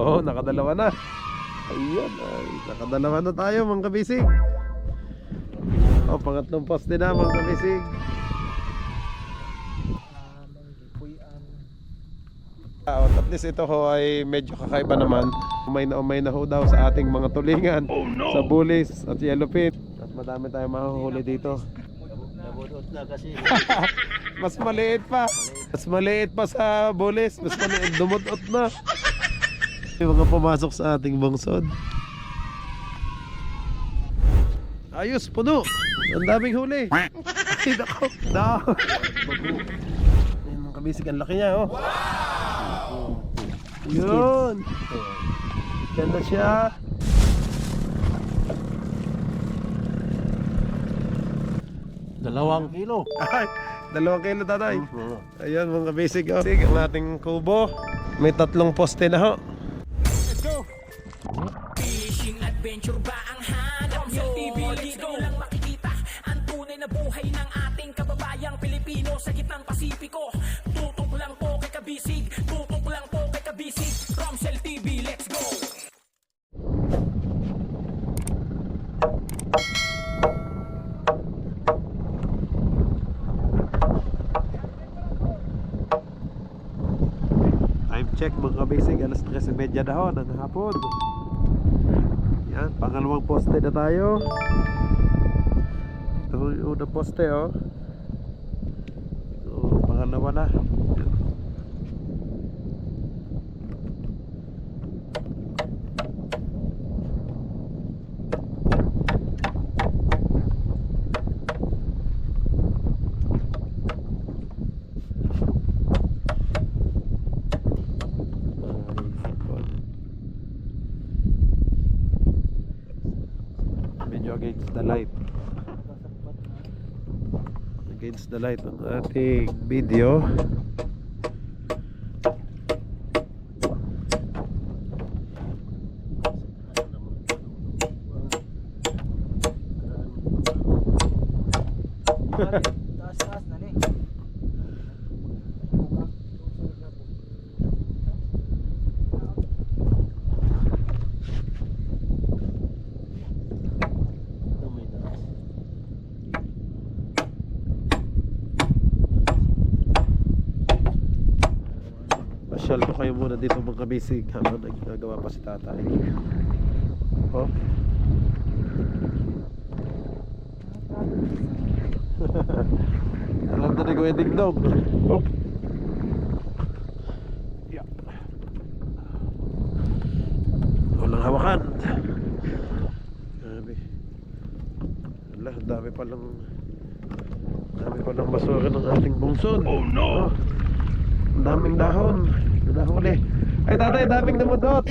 Oo, nakadalawa na. Ayan, nakadalawa na tayo mga kabisig. Pangatlong poste na mga kabisig. At least ito ho ay medyo kakaiba naman. Umay na ho daw sa ating mga tulingan. Sa bulis at yellowfin. At madami tayong mahuhuli dito. Nabudot na kasi. Mas maliit pa. Mas maliit pa sa bulis. Mas maliit, dumudot na. May mga pumasok sa ating bangsod. Ayos, puno. Ang daming huli. Ay, nako. Nako. Ayun mga kabisig, ang laki niya, oh. Yun. Ganda siya. Dalawang kilo. Ay, 2 kilo tatay. Ayun mga kabisig, oh. Ang ating kubo. May 3 poste na ho. Let's go. Fishing adventure ba ang hanap nyo? Let's go lang makikita ang tunay na buhay ng ating kababayang Pilipino sa gitnang Pasipiko. Tutok lang po kay Kabisig, tutok lang po kay Kabisig. Romsel TV, let's go! Time check mga kabisig, alas 13:30 na ho ng hapon. Yan, pangalawang poste na tayo. Ito yung unang poste, oh. So, pangalawa na. Yan. Medyo against the light. Against the light ng ating video. Taas na ni. Pasyal ko kayo muna dito mga kabisig habang nagagawa pa si tatay. Oh. Alam na ni Kuya Dingdong. Oh. Yeah. Walang hawakan. Grabe. Wala, dami palang basura ng ating bungsod. Oh no! Ang daming dahon. Nahuli. Ay tatay, daming namudot.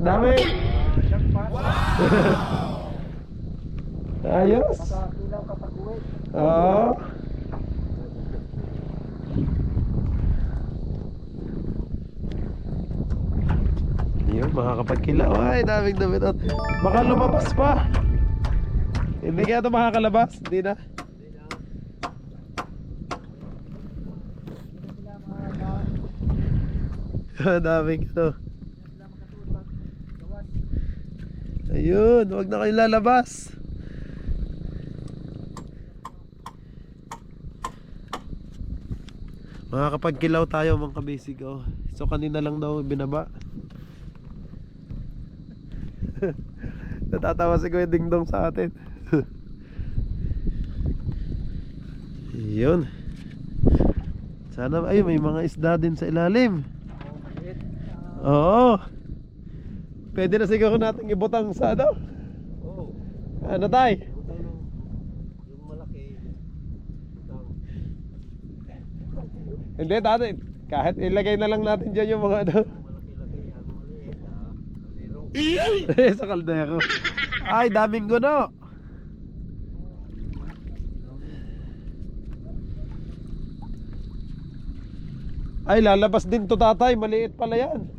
Dami. Ayos. Makakilaw ka pag-uwi. Oo. Yun, makakapagkilaw. Ay, daming namudot. Baka lumabas pa. Hindi kaya ito makakalabas. Hindi na. Daming ito. Ayun, huwag na kayo lalabas. Makakapagkilaw tayo mga kabisig, oh. So kanina lang daw binaba. Natatawa si Kuya Dingdong sa atin. Yun. Sana ay may mga isda din sa ilalim. Oo. Pwede na siguro natin ibutang sa ano? Oo. Ano tay? Butang yung malaki. Butang. Hindi tatay. Kahit ilagay na lang natin dyan yung mga ano. Malaki-laki yan. Maliit. Kaldero. Sa kaldero. Ay, daming guno. Ay, lalabas din to tatay. Maliit pala yan.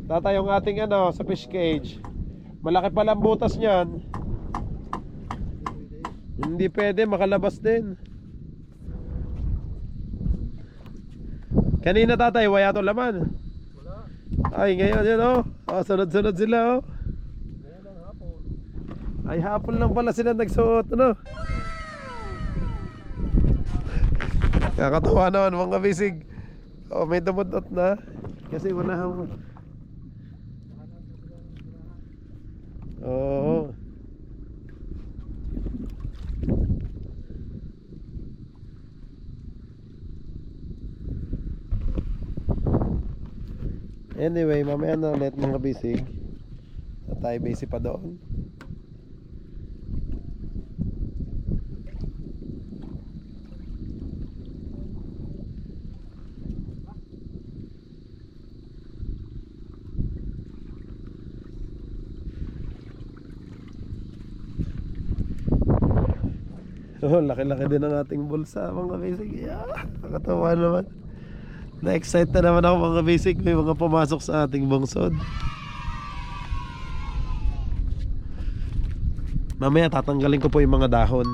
Tatay, yung ating ano, sa fish cage. Malaki pala ang butas niyan. Hindi pwede, makalabas din. Kanina tatay, wala to laman. Wala. Ay, ngayon yun oh. Oh, sunod-sunod sila oh. Ngayon ang hapon. Ay, hapon lang pala sila nagsuot, ano? Nakakatawa naman mga kabisig. Oh, may dumudot na. Kasi unahan mo. Oo. Anyway, mamaya na ulit mga bisig. Tayo busy pa doon. Oh, laki-laki din ang ating bulsa mga basic. Yeah, nakakatawa naman. Na-excite na naman ako mga basic. May mga pumasok sa ating bungsod. Mamaya tatanggalin ko po yung mga dahon,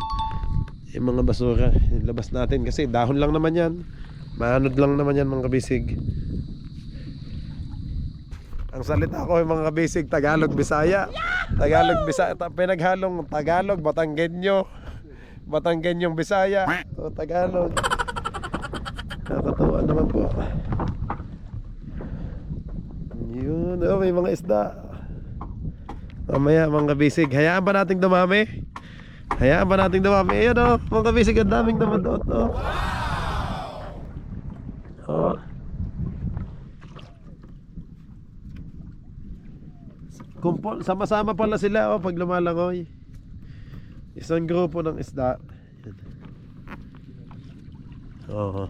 yung mga basura. Ilabas natin kasi dahon lang naman yan. Maanod lang naman yan mga basic. Ang salita ko yung mga basic, Tagalog, Bisaya. Tagalog, Bisaya, pinaghalong Tagalog, Batanggenyo. Batanggenyong Bisaya o Tagalog. Nakakatawa naman po. Yun, oh, may mga isda. Mamaya mga bisig, hayaan ba nating dumami? Hayaan ba nating dumami? Ayun oh, mga bisig, ang daming dumadot oh. Oh. Sama-sama pala sila oh pag lumalangoy. Isang grupo ng isda. Oo.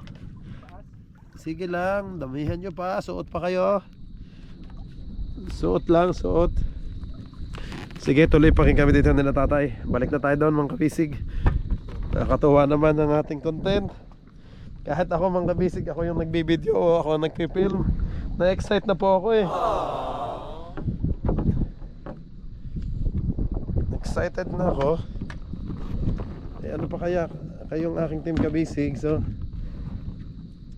Sige lang, damihan nyo pa. Suot pa kayo. Suot lang, suot. Sige, tuloy pa rin kami dito nila tatay. Balik na tayo doon mga kabisig. Nakakatuwa naman ang ating content. Kahit ako mga kabisig, ako yung nagbibideo o ako nagpipilm. Na-excite na po ako eh. Excited na ako. Eh, ano pa kaya kayong aking team kabisig, so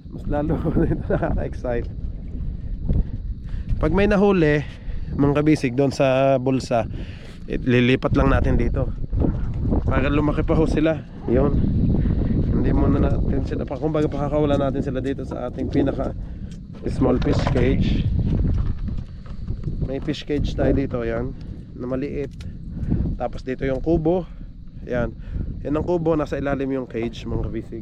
mas lalo nakaka-excite. Pag may nahuli mga kabisig doon sa bulsa, lilipat lang natin dito para lumaki pa ho sila. Yun, hindi muna natin sila pa, kumbaga pakakawala natin sila dito sa ating pinaka small fish cage. May fish cage tayo dito, yan, na maliit. Tapos dito yung kubo. Yan. Yan ang kubo, nasa ilalim yung cage mga kabisig.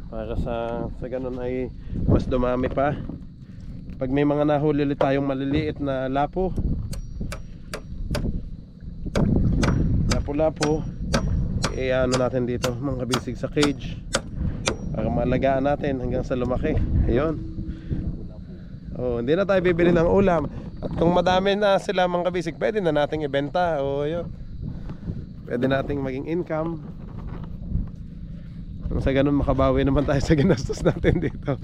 Para sa ganun ay mas dumami pa. Pag may mga nahuli ulit tayong maliliit na lapo, lapo-lapo, ano natin dito mga kabisig sa cage para maalagaan natin hanggang sa lumaki. Ayun. Oh, hindi na tayo bibili ng ulam. At kung madami na sila mga kabisig, pwede na nating ibenta. O yun, pwede nating maging income. Sa ganun makabawi naman tayo sa ginastos natin dito.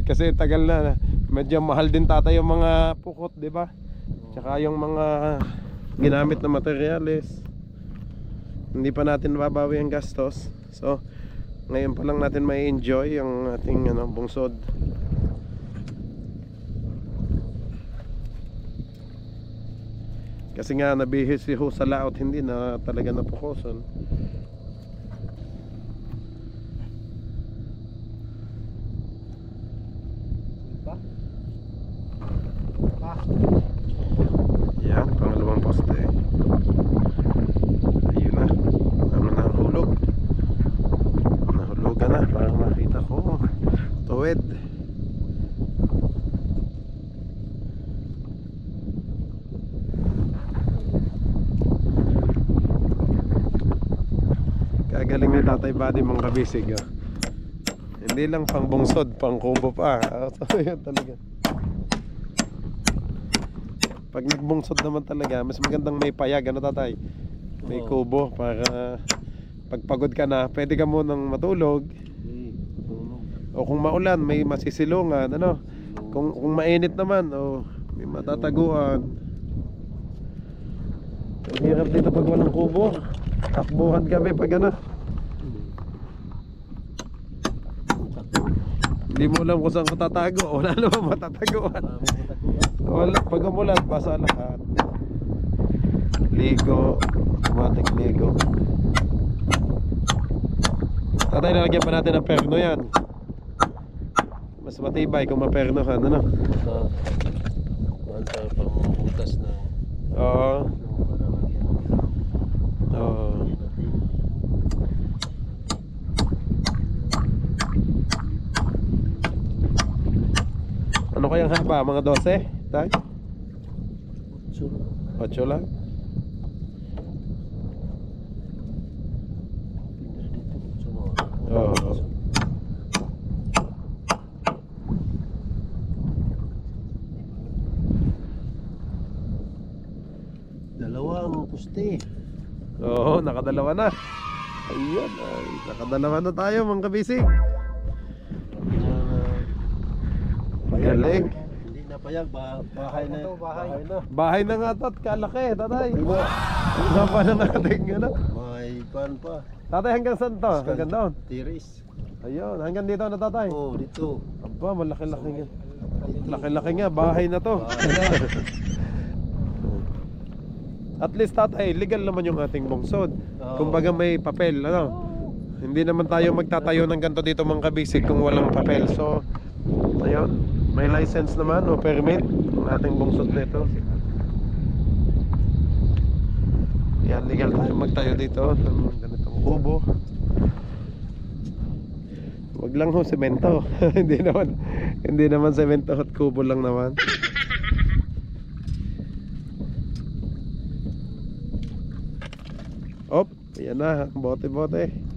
Kasi tagal na, medyo mahal din tatay yung mga pukot, di ba? Tsaka yung mga ginamit na materyales. Hindi pa natin mababawi ang gastos. So ngayon pa lang natin may enjoy yung ating bungsod. Kasi nga nabihis si ho sa laot, hindi na talaga napukoson. Yan, pangalawang poste. Ayun na. Ano na ang hulog? Nahulugan na, parang makita ko. Tuwid. Galing ni Tatay Buddy mga kabisig oh. Hindi lang pang bungsod, pang kubo pa. So yun talaga. Pag nagbungsod naman talaga, mas magandang may payag, ano tatay? May kubo para pagpagod ka na, pwede ka munang matulog. O kung maulan, may masisilungan, ano? Kung mainit naman, o may matataguan. Ang hirap dito pag walang kubo. Takbuhan kami pag ano. Hindi mo alam kung saan ka tatago. Wala naman matataguan. Wala, pag umulan, basa lahat. Ligo, automatic ligo. Tatay, lalagyan pa natin ng perno yan. Mas matibay kung mapernohan, ano? Kuhan tayo pang butas na. Oo. Para lagyan. Oo. Lagyan natin. Ano kayang haba? Mga 12? Tay? Sure. 8 lang? Pindah dito. Semua. Oo. Dalawang puste. Oo, nakadalawa na. Ayun, ay, nakadalawa na tayo mga kabisig. Galing. Hindi na payag. Bahay na. Bahay na. Bahay na nga to, at kalaki, tatay. Ang haba na ating ano. May kuhan pa. Tatay, hanggang saan to? Hanggang doon? Tiris. Ayun, hanggang dito na tatay. Oh, dito. Aba, malaki-laki nga. Laki-laki nga, bahay na to. Bahay na. At least tatay, legal naman yung ating bungsod. Oo. Kumbaga may papel, ano? Hindi naman tayo magtatayo ng ganito dito mga kabisig kung walang papel. So, ayun, may license naman o permit ang ating bungsod nito. Yan, legal tayo magtayo dito ng ganitong kubo. Wag lang ho semento. hindi naman semento at kubo lang naman. Op, ayan na, bote-bote.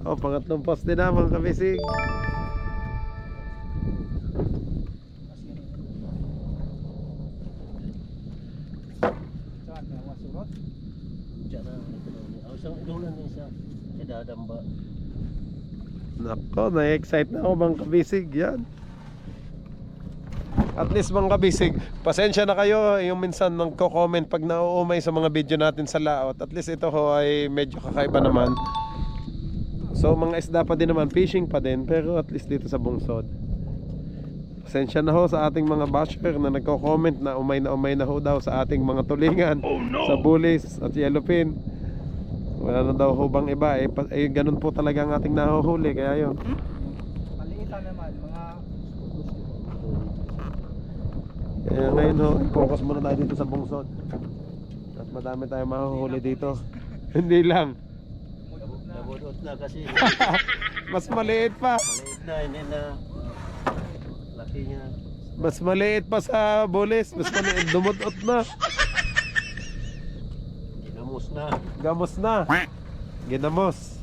Oh, pangatlong poste na mga kabisig. Diyan na. Ang isang inulan na isa. Sa dadamba. Nako, na-excite na ako mga kabisig. Yan. At least mga kabisig, pasensya na kayo yung minsan nagko-comment pag nauumay sa mga video natin sa laot. At least ito ho ay medyo kakaiba naman. So mga isda pa din naman, fishing pa din, pero at least dito sa bungsod. Pasensya na ho sa ating mga basher na nagko-comment na umay na ho daw sa ating mga tulingan, sa bulis at yellowfin. Wala na daw hubang iba ganun po talaga ang ating nahuhuli, kaya yun. Maliitan naman, mga Kaya ngayon ho, focus muna tayo dito sa bungsod. At madami tayong mahuhuli dito. Hindi lang, Nabudot na kasi. mas maliit pa. Maliit na, hindi na. Laki niya. Mas maliit pa sa bulis, mas maliit, dumudot na. Ginamos na. Gamos na. Ginamos.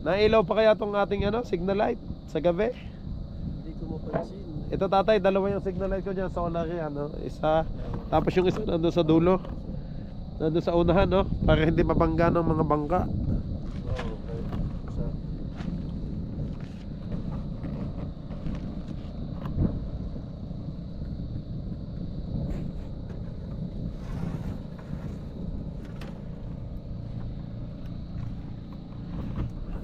Nailaw pa kaya tong ating signal light sa gabi? Hindi ko mapansin. Ito tatay, dalawa yung signal light ko dyan, solar yan, isa. Tapos yung isa nandun sa dulo. Nandun sa unahan, para hindi mabangga ng mga bangka. Oo, sa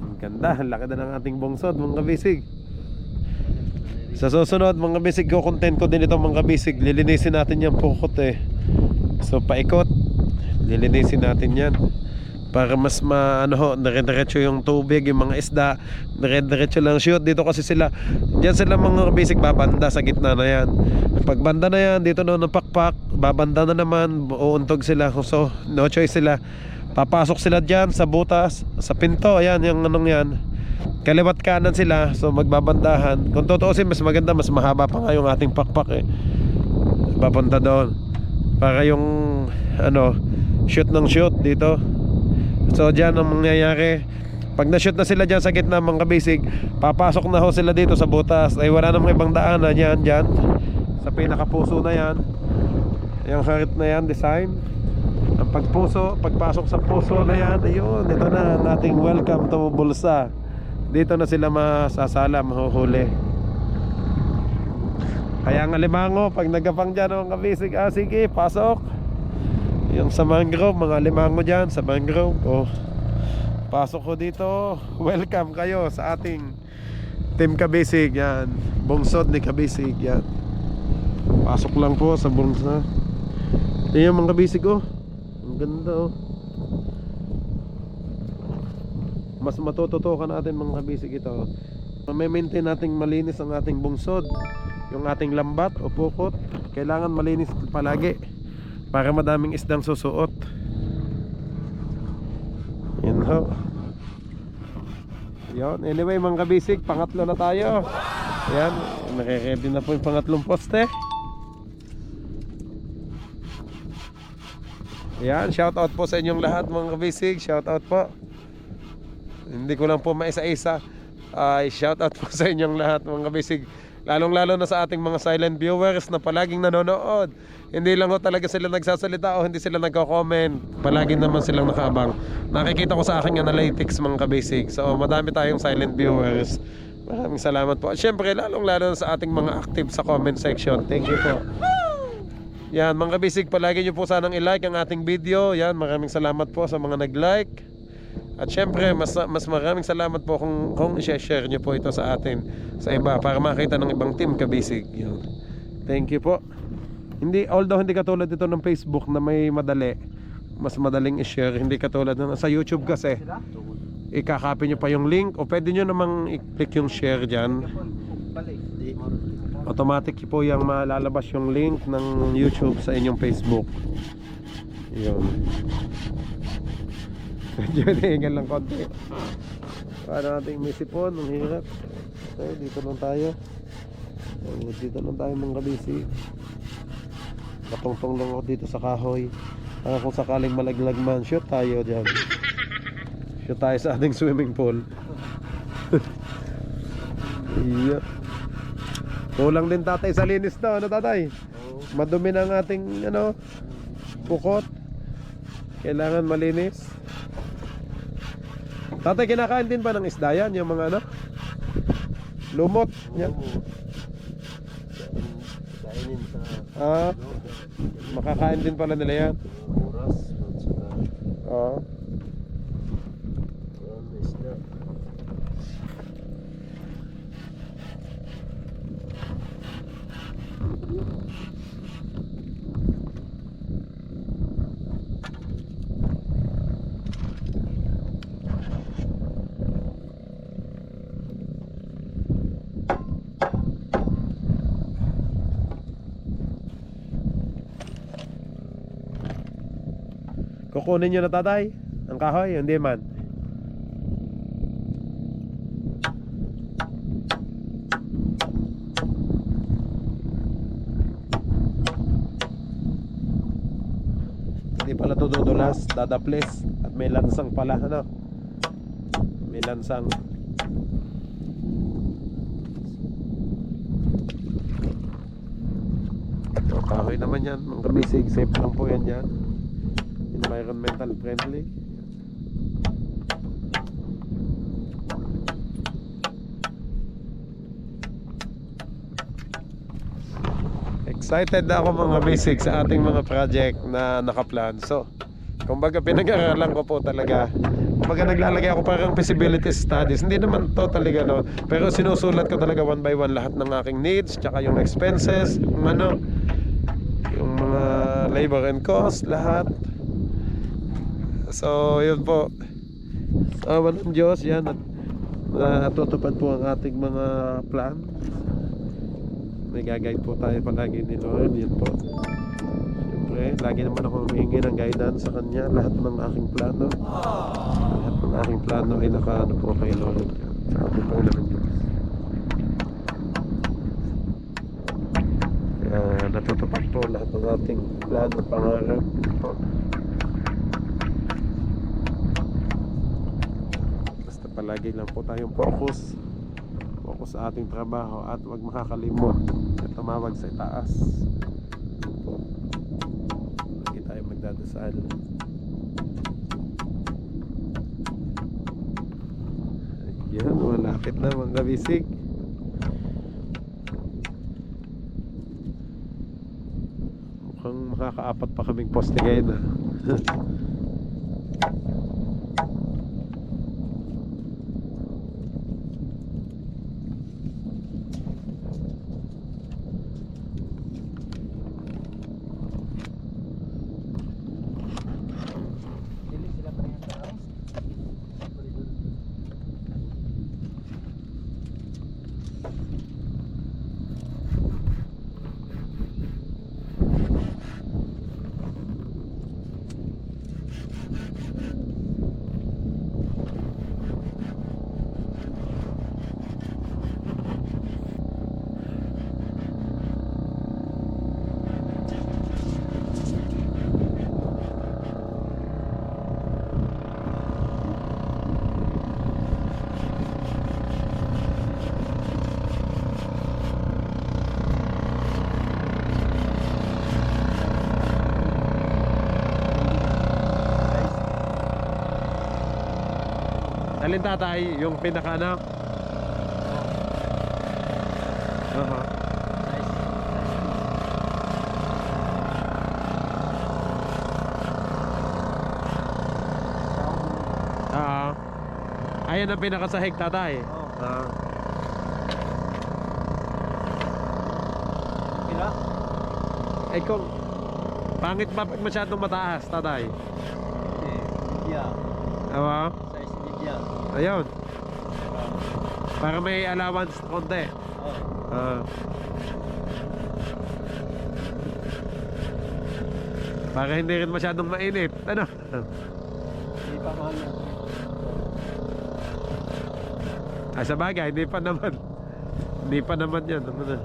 Ang ganda, ang laki na ng ating bungsod mga kabisig. Sa susunod mga kabisig, ko content ko din ito mga kabisig. Lilinisin natin yung pukot So paikot, lilinisin natin yan para mas dire-diretso yung tubig, yung mga isda, dire-diretso lang shoot. Dito kasi sila, diyan sila mga kabisig babanda sa gitna na yan. Pag banda na yan, dito na napakpak, babanda na naman, uuntog sila. So no choice sila, papasok sila dyan sa butas, sa pinto, ayan yung yan, kaliwat kanan sila, so magbabandahan. Kung tutuusin, mas maganda, mas mahaba pa nga yung ating pakpak papunta doon para yung shoot ng shoot dito. So dyan ang mangyayari, Pag na-shoot na sila dyan sa gitna mga kabisig, papasok na ho sila dito sa butas. Ay wala namang ibang daanan yan dyan. Sa pinakapuso na yan. Yung heart na yan, design. Ang pagpasok sa puso na yan, ayun, ito na ang ating welcome to Bulsa. Dito na sila masasala, mahuhuli. Kaya ang alimango, pag nagapang dyan mga kabisig, sige, pasok. Yung sa mangrove, mga alimango dyan sa mangrove, pasok ko dito. Welcome kayo sa ating Team Kabisig. Yan, bungsod ni Kabisig. Yan, pasok lang po sa bungsa. Tingnan mga kabisig, ang ganda. Mas matututukan natin mga kabisig ito. May maintain nating malinis ang ating bungsod. Yung ating lambat o pukot, kailangan malinis palagi para madaming isdang susuot. Yan ho. Yan. Anyway mga kabisig, pangatlo na tayo. Yan, nakikready na po yung pangatlong poste. Yan, shout out po sa inyong lahat mga kabisig. Shout out po. Hindi ko lang po maisa-isa. Shout out po sa inyong lahat mga kabisig. Lalong-lalo na sa ating mga silent viewers na palaging nanonood. Hindi lang ho talaga sila nagsasalita o hindi sila nagko-comment. Palagi naman silang nakaabang. Nakikita ko sa aking analytics mga kabisig. So madami tayong silent viewers. Maraming salamat po. At syempre lalong-lalo na sa ating mga active sa comment section. Thank you po. Yan mga kabisig, palagi nyo po sanang i-like ang ating video. Yan, maraming salamat po sa mga nag-like. At syempre mas maraming salamat po kung i-share nyo po ito sa atin, sa iba, para makita ng ibang Team Kabisig. Yun. Thank you po. Although hindi katulad ito ng Facebook na may madali, mas madaling i-share. Hindi katulad ng sa YouTube kasi ikakopy nyo pa yung link, o pwede nyo namang i-click yung share dyan. Automatic po yung malalabas yung link ng YouTube sa inyong Facebook. Yun. Medyo nahingal lang konti. Para nating may sipon, ang hirap. Okay, dito lang tayo. Dito lang tayo mga kabisig. Patungtong lang ako dito sa kahoy. Para kung sakaling malaglag man, shoot tayo dyan. Shoot tayo sa ating swimming pool. Iya. Kulang din tatay sa linis na, ano tatay? Madumi na ang ating bukot. Kailangan malinis. Tatay, kinakain din ba ng isda yan? Yung mga lumot yan? Kainin sa makakain din pala nila yan. oras. Isda. Kukunin nyo na tatay ang kahoy, hindi man. Hindi pala ito dudulas, dadaples. At may lansang pala, may lansang. So, kahoy naman yan mga kabisig, safe lang po yan dyan. Environmental friendly. Excited na ako mga basic sa ating mga project na nakaplan. So, kumbaga pinag-aralan ko po talaga. Kumbaga naglalagay ako parang feasibility studies. Hindi naman to talaga pero sinusulat ko talaga one by one lahat ng aking needs, tsaka yung expenses, yung yung mga labor and cost, lahat. So yun po, awan ng Diyos yan, at natutupad po ang ating mga plan. May gagayad po tayo palagi ni Lord. Yun po, siyempre lagi naman ako humihingi ng guidance sa Kanya. Lahat ng aking plano, lahat ng aking plano ay nakaano po kay Lord, sa ating Panginoon Diyos. Kaya natutupad po lahat ng ating plano, pangarap po. palagi lang po tayong focus sa ating trabaho at huwag makakalimot na tumawag sa itaas. Lagi tayo magdadasal. Yan, malapit na mga kabisig. Mukhang makakaapat pa kaming poste ngayon. Dili sila parehas tao. Alin tatay? Yung pinaka ano? Ayan ang pinakasahig tatay. Pila? Eh kung pangit ba pag masyadong mataas tatay? Yeah. Awa? Size media. Ayun. Para may allowance konti. Para hindi rin masyadong mainit. Ano? Hindi pa mahal na. Ay sa bagay, hindi pa naman. Hindi pa naman yan. Ano na?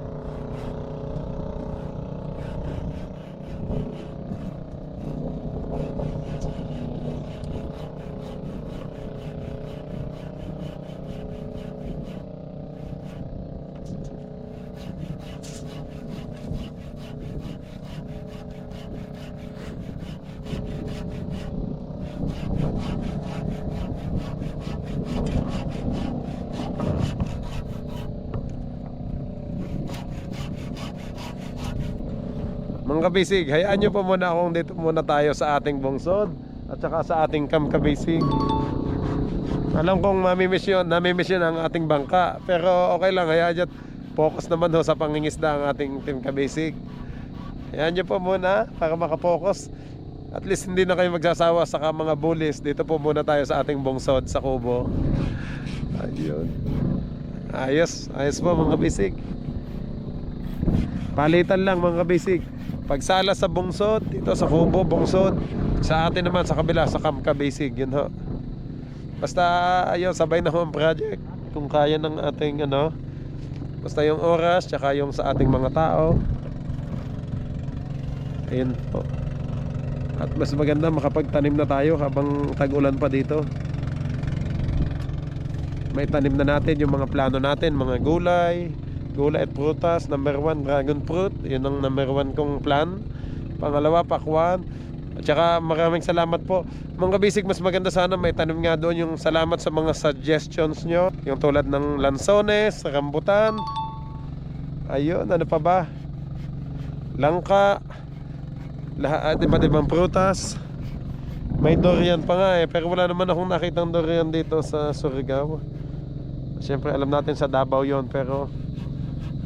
Mga kabisig, hayaan nyo po muna akong dito muna tayo sa ating bungsod at saka sa ating Camp Kabisig. Alam kong namimiss yun ang ating bangka, pero okay lang, hayaan nyo. Focus naman ho sa pangingisda ang ating Team Kabisig. Hayaan nyo po muna para makapokus. At least hindi na kayo magsasawa sa mga bullies. Dito po muna tayo sa ating bungsod sa Kubo. Ayun. Ayos po mga kabisig. Palitan lang mga kabisig. Pagsala sa bungsod, dito sa Kubo, bungsod. Sa atin naman, sa kabila, sa Camp Kabisig. Yun ho. Basta, ayun, sabay na ho ang project. Kung kaya ng ating, basta yung oras, tsaka yung sa ating mga tao. Ayun po. At mas maganda makapagtanim na tayo habang tag-ulan pa dito. May tanim na natin yung mga plano natin, mga gulay at prutas. Number 1, dragon fruit. Yun ang number 1 kong plan. Pangalawa, pakwan. At saka maraming salamat po mga kabisig. Mas maganda sana may tanim nga doon yung salamat sa mga suggestions nyo. Yung tulad ng lansones, rambutan. Ayun, ano pa ba? Langka. Lahat, iba't ibang prutas. May durian pa nga pero wala naman akong nakitang durian dito sa Surigao. Siyempre alam natin sa Davao yon, pero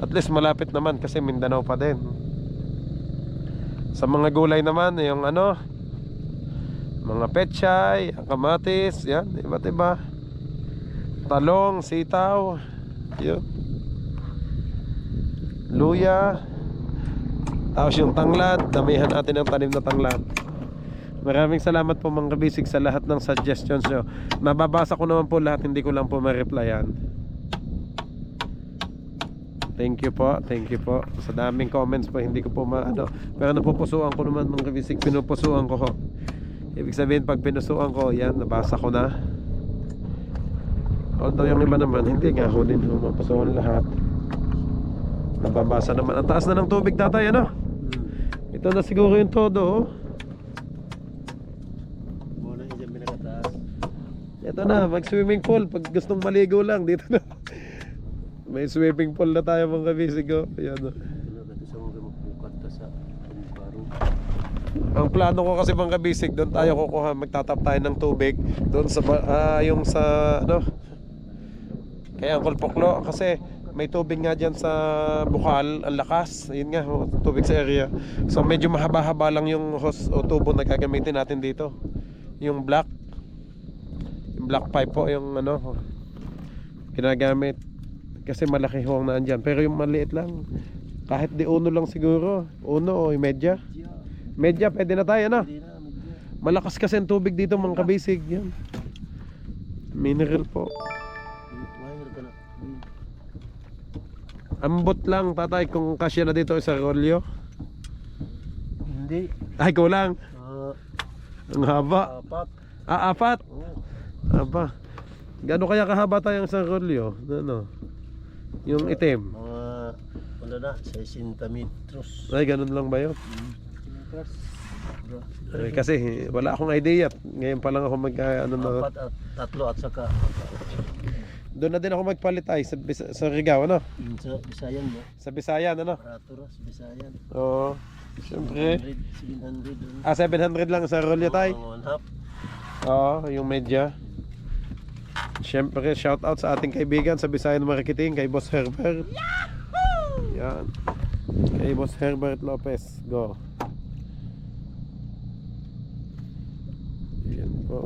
at least malapit naman kasi Mindanao pa din. Sa mga gulay naman, yung mga pechay, kamatis, yan, iba't iba. Talong, sitaw, yun. Luya. Tapos yung tanglad, damihan natin ang tanim na tanglad. Maraming salamat po mga kabisig sa lahat ng suggestions nyo. Nababasa ko naman po lahat, hindi ko lang po ma-replyan. Thank you po, sa daming comments po, hindi ko po pero napupusuan ko naman mga kabisig, pinupusuan ko ho. Ibig sabihin pag pinusuan ko, yan, nabasa ko na. Although yung iba naman, hindi nga ho din humapasuhan lahat. Nababasa naman. Ang taas na ng tubig, tatay, ano? Ito na siguro yung todo, oh. Muna yung dyan pinakataas. Ito na, mag-swimming pool. Pag gustong maligo lang, dito na. May swimming pool na tayo mga kabisig, oh. Ayan, oh. Ano dati sa mga magpukat ka sa Baro. Ang plano ko kasi mga kabisig, doon tayo kukuha, magtatap tayo ng tubig doon sa yung sa ano, kaya ang Kulpoklo, kasi may tubig nga dyan sa Bukal, ang lakas, ayun nga, tubig sa area. So medyo mahaba-haba lang yung hose o tubo na gagamitin natin dito, yung black pipe po, yung ano ginagamit, kasi malaki ho ang naan dyan. Pero yung maliit lang, kahit di uno lang siguro, uno o medya pwede na tayo, ano? Hindi na, medyo. Malakas kasi ang tubig dito mga kabisig. Yan, mineral po. Mahal ka na. Ambot lang tatay kung kasya na dito sa rolyo. Hindi. Ay kulang. Ang haba. Apat. Apat. Oo. Aba. Gaano kaya kahaba tayong sa rolyo? Ano? Yung itim. Mga, wala na, 60 metros. Ay ganun lang ba yun? Ay, kasi wala akong idea. Ngayon pa lang ako ano na. Apat at tatlo at saka Doon na din ako magpalit ay sa Rigao, ano? sa Bisayan mo. Sa Bisayan, ano? Raturas, Bisayan. Oo. Siyempre. 700. 700 lang sa rolyo tay. Mga one half. Oo, yung medya. Siyempre, shout out sa ating kaibigan sa Bisayan Marketing, kay Boss Herbert. Yan. Kay Boss Herbert Lopez. Go. Yan po.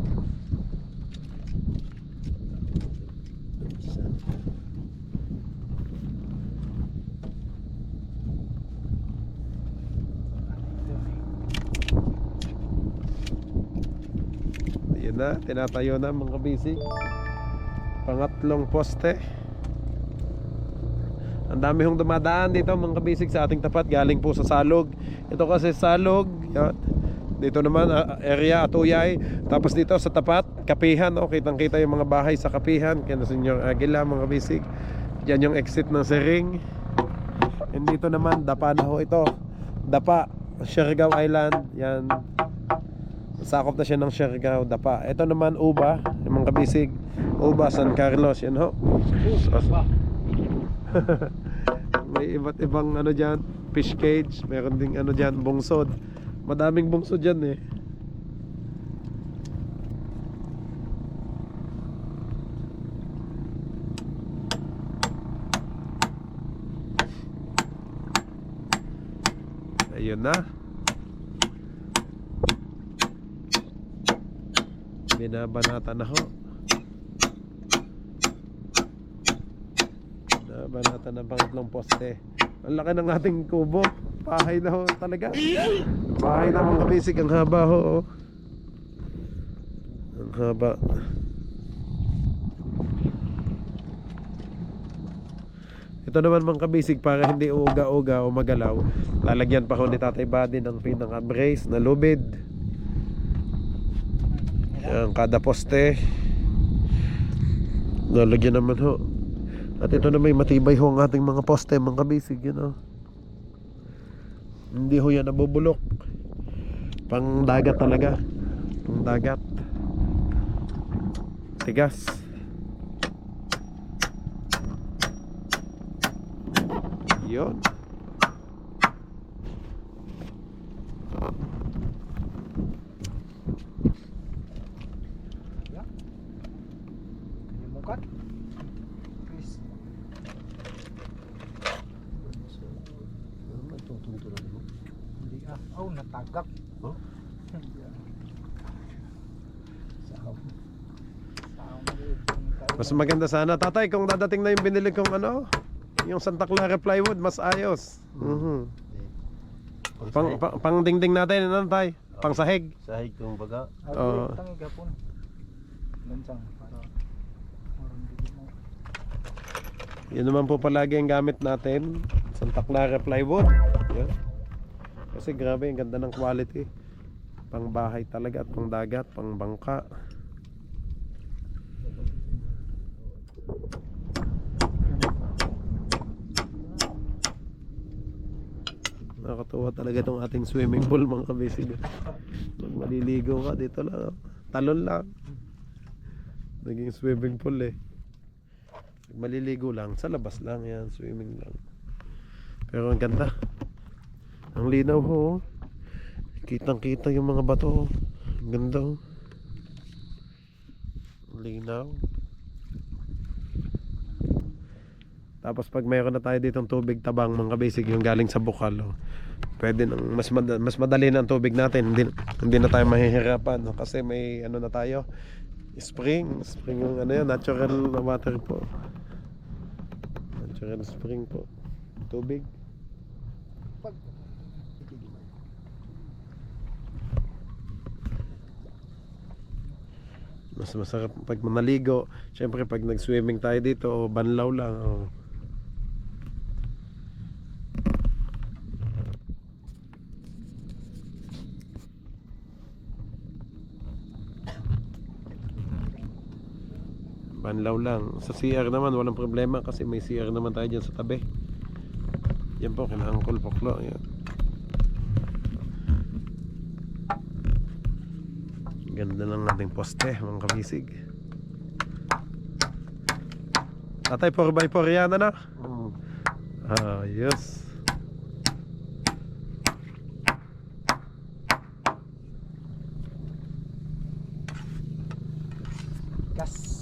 Ayan na, tinatayo na mga kabisig. Pangatlong poste. Ang dami hong dumadaan dito mga kabisig sa ating tapat, galing po sa Salog. Ito kasi Salog, yan. Dito naman area Atuyay. Tapos dito sa tapat Kapihan, oh, kitang kita yung mga bahay sa Kapihan. Kaya na Senyor Aguila mga kabisig. Diyan yung exit ng Sering. And dito naman Dapa na ho ito. Dapa, Siargao Island. Yan, sakop na siya ng Siargao, Dapa. Ito naman Uba, yung mga kabisig. Uba, San Carlos, yan ho. May iba't ibang ano dyan, fish cage. Meron ding ano dyan, bungsod. Madaming bungsod dyan eh. Ayun na. Binabanata na ho. Binabanata na pangatlong poste. Ang laki ng ating kubo. Bahay na ho talaga. Bahay na mga basic. Ang haba ho, oh. Ang haba. Ito naman mga kabisig, para hindi uga-uga o magalaw, lalagyan pa ho ni Tatay Buddy ng pinaka-brace na lubid. Yan, kada poste lalagyan naman ho. At ito na may matibay ho ang ating mga poste mga kabisig, yun, oh. Hindi ho yan nabubulok. Pang dagat talaga. Pang dagat. Tigas. Yun. Mukat. Please. Hindi oh, natagak. Oh? Mas maganda sana tatay kung dadating na yung binili kong ano, yung Santa Clara plywood, mas ayos. Pang dingding natin, ano tay? Pang sahig. Sahig kong baga. Oo. Tangi gapon. Lansang para maron dili mo. Yun naman po palagi ang gamit natin, Santa Clara plywood. Yan. Kasi grabe, ang ganda ng quality. Pang bahay talaga at pang dagat, pang bangka. Nakakatuwa talaga itong ating swimming pool mga kabisig. Pag maliligo ka dito lang, talon lang. Naging swimming pool eh. Pag maliligo lang, sa labas lang yan, swimming lang. Pero ang ganda. Ang linaw ho. Kitang kita yung mga bato. Ang ganda ho. Ang linaw. Tapos pag mayroon na tayo ditong tubig tabang mga kabisig, yung galing sa bukal, oh, pwede nang mas madali na ang tubig natin. Hindi na tayo mahihirapan, no? Kasi may ano na tayo, spring yung ano yan, natural water po, natural spring po, tubig. Mas masarap pag manaligo. Syempre pag nag-swimming tayo dito, oh, banlaw lang, oh. Banlaw lang. Sa CR naman walang problema kasi may CR naman tayo dyan sa tabi. Yan po, kina Uncle Poklo. Yan. Ganda ng ating poste mga kabisig. Tatay 4x4 yan na. Yes. Gas.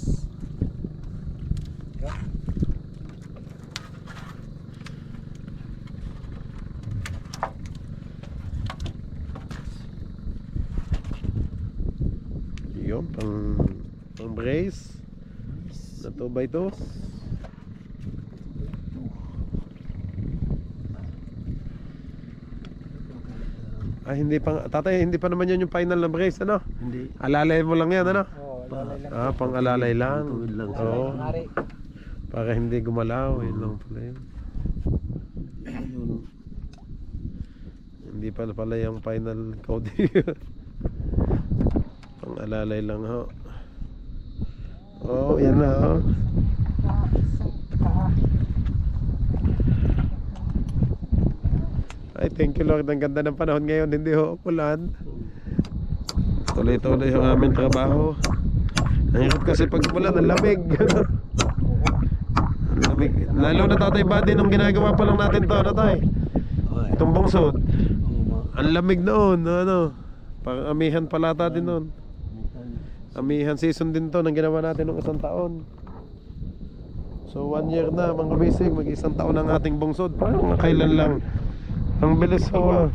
Yun, pang brace na 2x2. Ay, hindi pa, tatay, hindi pa naman yun yung final na brace, ano? Hindi. Alalay mo lang yan, ano? Oo, lalay lang. Ah, pang alalay lang. Tuwid lang. Oo. Mari. Para hindi gumalaw, yun lang pala yun. Yun. Hindi pala yung final code. Pang alalay lang ho. Oh, yan na ho. Ay, thank you Lord. Ang ganda ng panahon ngayon. Hindi ho ulan. Tuloy-tuloy yung aming trabaho. Ang hirap kasi pag ulan, ang lamig. Lamig. Lalo na Tatay Buddy nung ginagawa pa lang natin to, tatay. Itong bungsod. Ang lamig noon, ano. Parang amihan palata din noon. Amihan season din to nang ginawa natin nung isang taon. So 1 year na mga kabisig, mag-isang taon ang ating bungsod. Parang kailan lang. Ang bilis ho.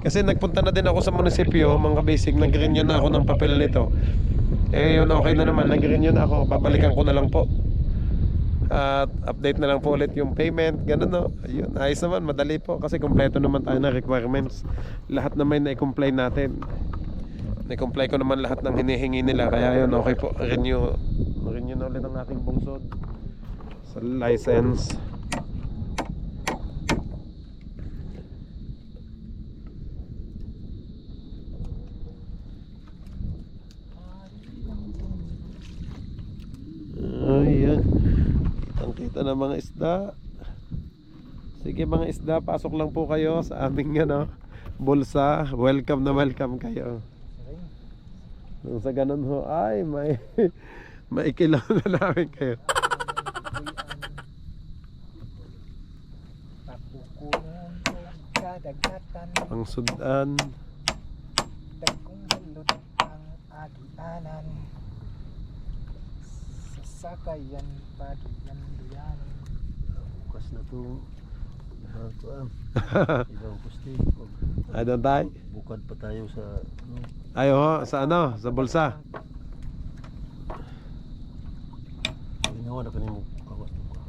Kasi nagpunta na din ako sa munisipyo mga kabisig, nag-renew na ako ng papel nito. Eh yun, okay na naman, nag-renew na ako. Babalikan ko na lang po. At update na lang po ulit yung payment. Ganun no. Ayun, ayos naman, madali po. Kasi kompleto naman tayo na requirements. Lahat naman na-comply natin. Na-comply ko naman lahat ng hinihingi nila. Kaya yun, okay po. Renew na ulit ang aking bungsod sa license. Ayan. Kitang-kita ng mga isda. Sige mga isda, pasok lang po kayo sa aming ano, bulsa. Welcome na welcome kayo. Nung sa ganun ho, ay may ikilaw na namin kayo. Papukunan ko kadagatan. Pang sudan. Dagkong balot ang agianan. Sasakayan pagiyan duyan. Bukas na to. Kuan. Ibang poste. Ay, doon tayo. Bukad pa tayo sa ano. Ay, ho, sa ano, sa bulsa. Ginawa na kanimo kawas ng kuan.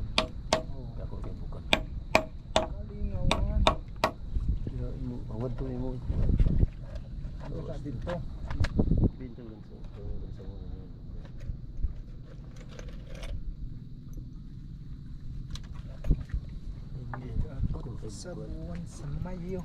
Ako kay bukad. Kalingawan. Kaya imo awad to imo. Ano ka dito? Bintang lang sa mga. Sa buwan sa Mayo.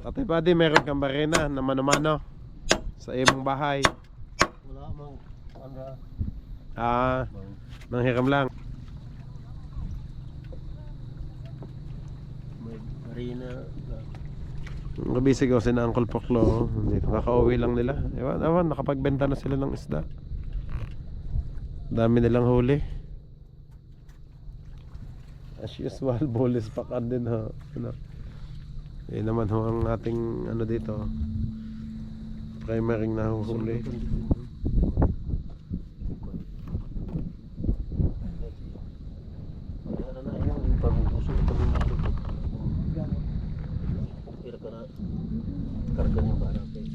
Tatay Buddy, meron kang barena na mano-mano sa imong bahay. Wala mang ano. Ah, nanghiram lang. May marina. Nabisig ako sina Uncle Poklo. Dito kakauwi lang nila. Ewan, nakapagbenta na sila ng isda. Dami nilang huli. As usual, bulis pakan din ha. Ano? Eh naman ho ang ating ano dito. Primary nahuhuli. Ano na yung pag-usok kami nito. Kira ka na. Kargan yung barang kayo.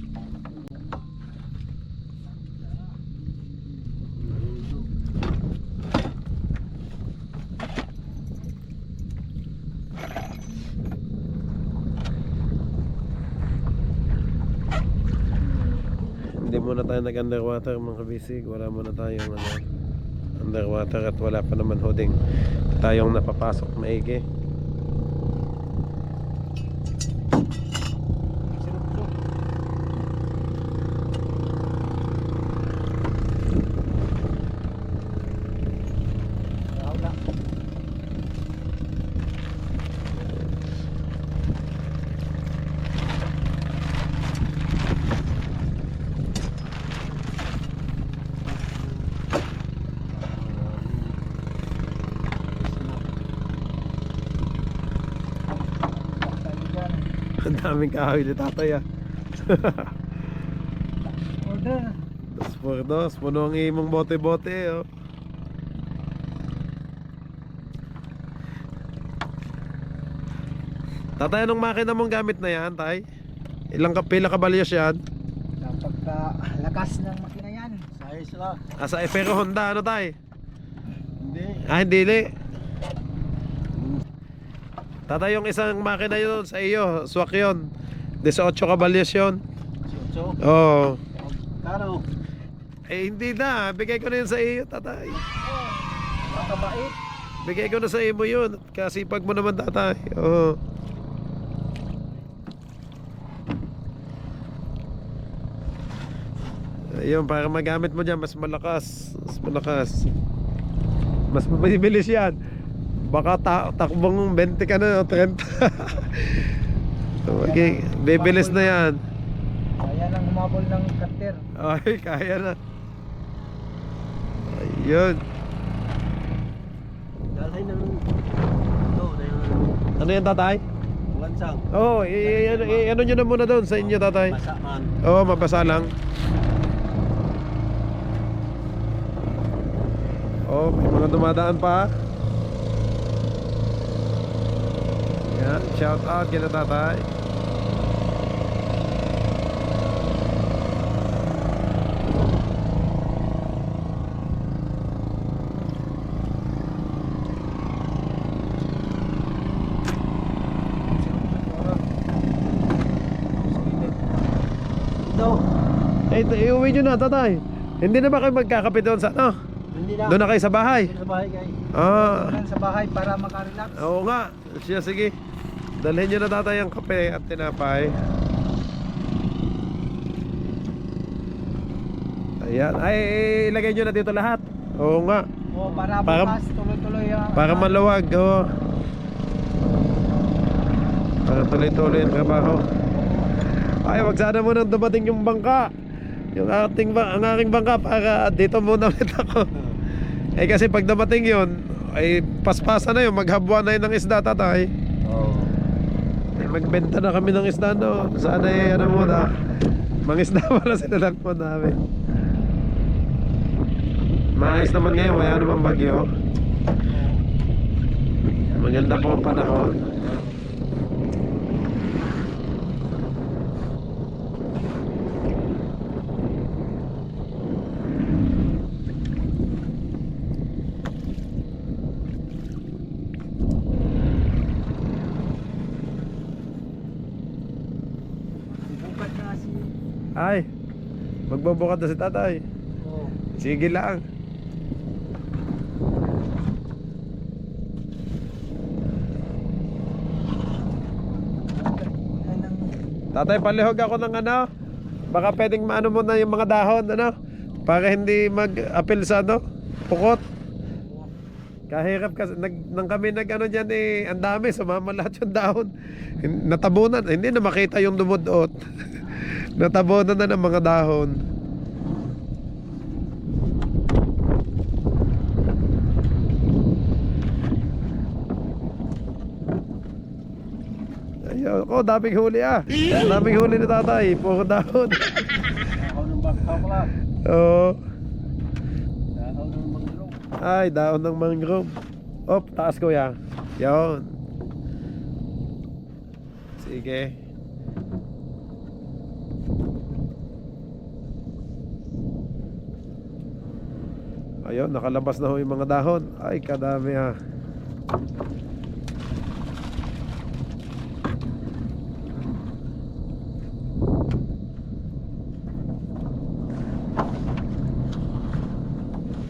Hindi muna tayo nag-underwater mga kabisig. Wala muna tayong ano, underwater at wala pa naman hoding tayong napapasok maigi. Ang daming kahoy ni tatay ah. Order. 2x2, puno ang imong bote-bote oh. Tatay, anong makina mong gamit na yan, tay? Pila kabalyos yan? Napagka-lakas ng makina yan. Sayos lang. Asa pero Honda, ano tay? Hindi. Ah, hindi li. Tatay, yung isang makina yun sa iyo, swak yun. 18 kabalyos yun. So, Oo. karo. Eh hindi na, bigay ko na yun sa iyo, tatay. Makabait. Bigay ko na sa iyo mo yun. Kasi pag mo naman, tatay. Oo. Ayun, para magamit mo dyan, mas malakas. Mas malakas. Mas mabibilis yan. Baka takbong 20 ka na, 30. Okay, bibilis na yan. Kaya nang humabol ng cutter. Ay, kaya na. Ayun. Dalhay na nung. Ito, na yung Ano yan, tatay? lansang. Oo, ano nyo na muna doon sa inyo, tatay. Masaan. Oo, mabasa lang. Oh, may mga dumadaan pa. Yan, shout out kina tatay. Ito. Eh, iuwi nyo na, tatay. Hindi na ba kayo magkakapit doon sa ano? Hindi na. Doon na kayo sa bahay? Sa bahay kayo. Ah, Sa bahay para makarelax. oo nga. Siya, sige. Dalhin nyo na tatay ang kape at tinapay. Ayan. Ay, ilagay nyo na dito lahat. Oo nga. O para Para- bukas tuloy-tuloy ang Para maluwag. Oo. Para tuloy-tuloy ang trabaho. Ay, wag sana muna dumating yung bangka. Yung ang aking bangka para dito muna ulit ako. Eh kasi pag dumating yun, ay paspasa na yun, maghabuan na yun ng isda, tatay. Oo. Eh, magbenta na kami ng isda, no. Sana eh, ano muna, mangisda pala sila lang po namin. Maayos naman ngayon, wala naman bagyo. Maganda po ang panahon. bukat na si Ay, magbubukad na si tatay. oh. Sige lang. Yan ang Tatay, palihog ako ng ano. Baka pwedeng maano mo na yung mga dahon, ano? Para hindi mag-apil sa ano, pukot. Kahirap kasi nang kami ano diyan eh, ang dami, sumama lahat yung dahon. Natabunan, hindi na makita yung dumudot. Natabunan na ng mga dahon. Ayun, oh, daming huli ah. Daming huli ni tatay, puro dahon. Ako ng baka pala. Oo. Ako ng mangrove. Ay, daon ng mangrove. Op, taas ko yan. Yun. Sige. Ayun, nakalabas na ho yung mga dahon. Ay, kadami ha.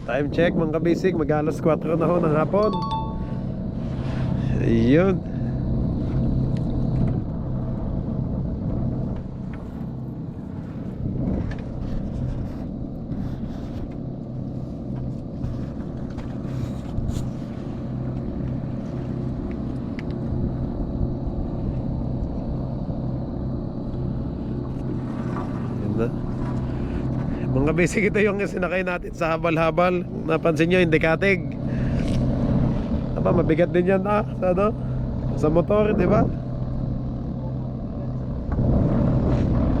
Time check mga kabisig, mag-alas 4 na ho ng hapon. Ayun. Yun na. Mga basic, ito yung sinakay natin sa habal-habal. Napansin nyo, hindi katig. Aba, mabigat din yan sa ano? Sa motor, di ba?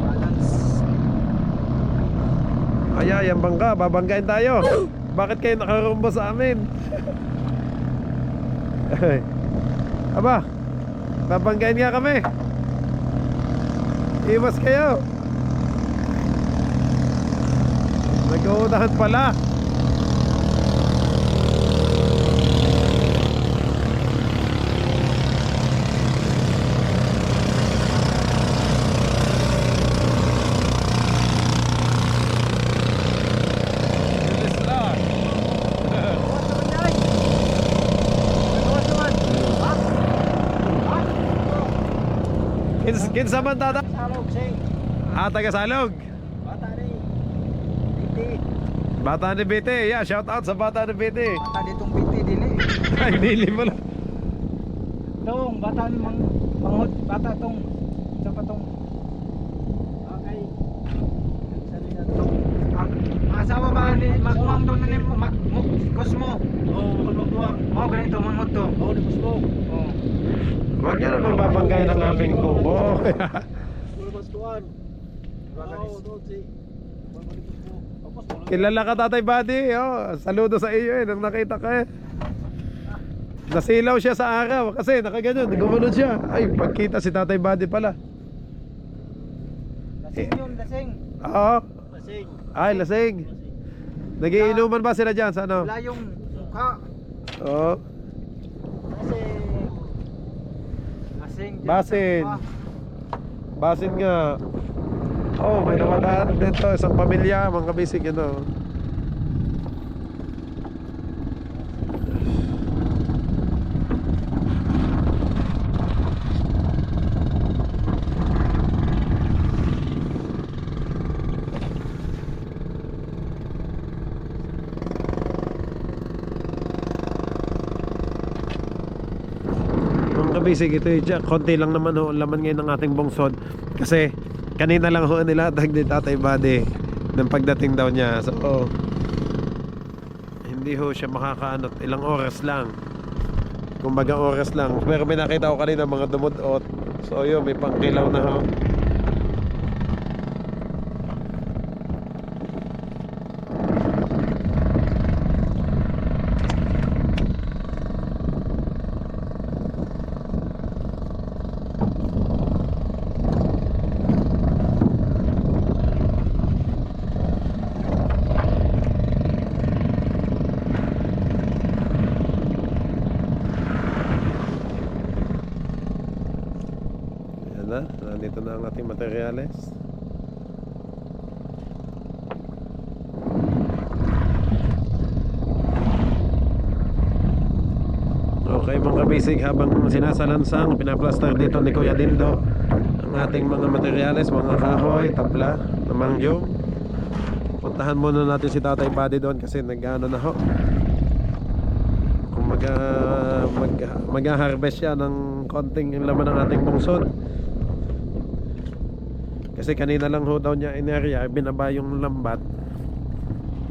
Balance. Ay, yung bangka, babanggain tayo. Bakit kayo nakarumbo sa amin? Ay. Aba, babanggain nga kami. Iwas kayo. Nag-uunahan pala. Kinsa man tata? Salog, sing. Taga Salog. Bata rin. Biti. Bata ni BT. Yeah, shout out sa Bata ni BT. Bata ditong biti, dili. Ay, dili mo lang. Tong, bata ni manghod. Bata tong. Isa pa tong. Okay. Sali na tong. Asawa ba ni magmuang doon ni Cosmo? Oo, maglutuang. Oh, ganito, manghod to. Oo, di gusto. Oh. Huwag niya naman babanggay ng aming kubo. Puro mastuan. Oo, doon si. Babalik gusto. Tapos wala. Kilala ka Tatay Buddy. Oh, saludo sa iyo nang nakita ka eh. Nasilaw siya sa araw kasi nakaganyan, gumunod siya. Ay, pagkita si Tatay Buddy pala. Lasing yun, lasing. Oo. Lasing. Ay, lasing. Nagiinuman ba sila dyan sa ano? Wala yung mukha. Oo. Lasing. Basin. Basin nga. Oh, may namadaan dito isang pamilya, mga kabisig yun oh. Mga kabisig, ito yung konti lang naman ho ang laman ngayon ng ating bungsod. Kasi kanina lang ho nila ni Tatay Buddy ng pagdating daw niya. So hindi ho siya makakaanot, ilang oras lang. Kumbaga oras lang. Pero may nakita ko kanina mga dumudot. So yun, may pangkilaw na ho. Nandito na ang ating materyales. Okay mga kabisig, habang sinasalansang pinaplaster dito ni Kuya Dildo ang ang ating mga materyales, mga kahoy, tabla, namangyong. Puntahan muna natin si Tatay Buddy doon kasi nag-ano na ho. Kung mag-harvest siya ng konting laman ng ating bungsod. Kasi kanina lang ho daw niya inerya, binaba yung lambat,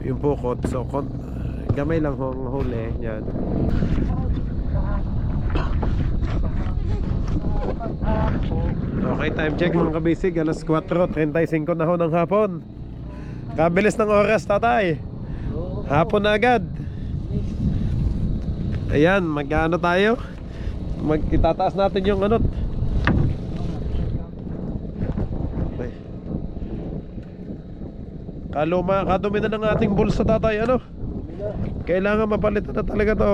yung pukot. So gamay lang ho ang huli niyan. Okay, time check mga kabisig, alas 4:35 na ho ng hapon. Kabilis ng oras, tatay. Hapon na agad. Ayan, mag-ano tayo? Itataas natin yung ano. Okay. Kadumi na ng ating bulsa, tatay, ano? Kailangan mapalitan na talaga to.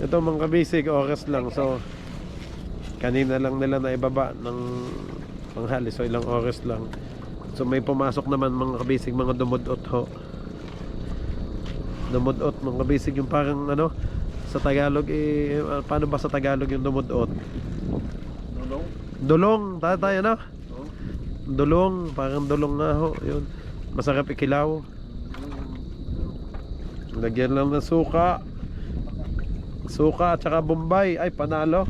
Ito mga kabisig, oras lang. So kanina lang nila na ibaba ng panghali. So ilang oras lang. So may pumasok naman mga kabisig, mga dumudot ho. Dumudot mga kabisig, yung parang ano sa Tagalog paano ba sa Tagalog yung dumudot? Dulong? Dulong, tatay ano? Dulong, parang dulong nga ho. Yun. Masarap ikilaw. Lagyan lang ng suka. Suka at saka Bombay. Ay, panalo.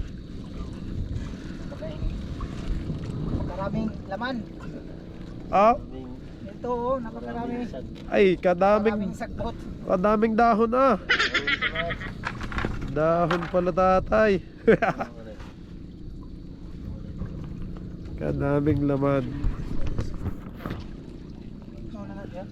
Maraming laman. Ah, Ito oh, napakarami. ay, Maraming sagbot. kadaming dahon ah. Dahon pala, tatay. Kadaming laman. Ano na natin?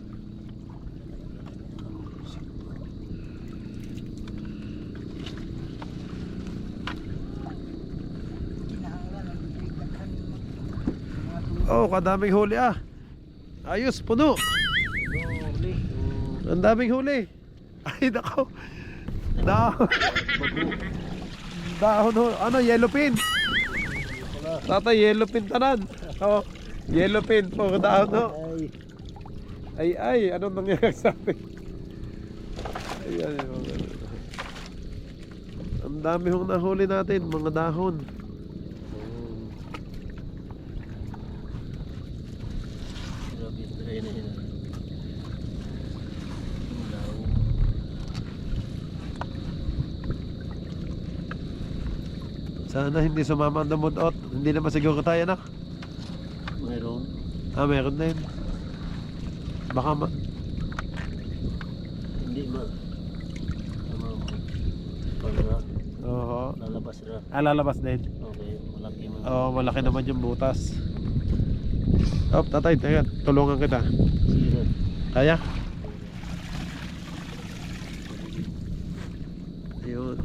Oh, kadaming huli ah. Ayos, puno. Ang daming huli. Ay, nako. Dahon. Dahon ho. Ano, yellow pin. Tatay, yellow pin tanan. Oh, yellow pin. Puro dahon ho. Ay, anong nangyari sa atin? Ay. Ang dami hong nahuli natin, mga dahon. Sana hindi sumama ang dumudot. Hindi naman siguro tayo na. Mayroon. Ah, meron din. Baka Hindi Pagka Oo. lalabas na. Ah, lalabas din. Okay, malaki man. Oo, malaki naman yung butas. Oh, tatay, teka, tulungan kita. Sige. Kaya? Ayun.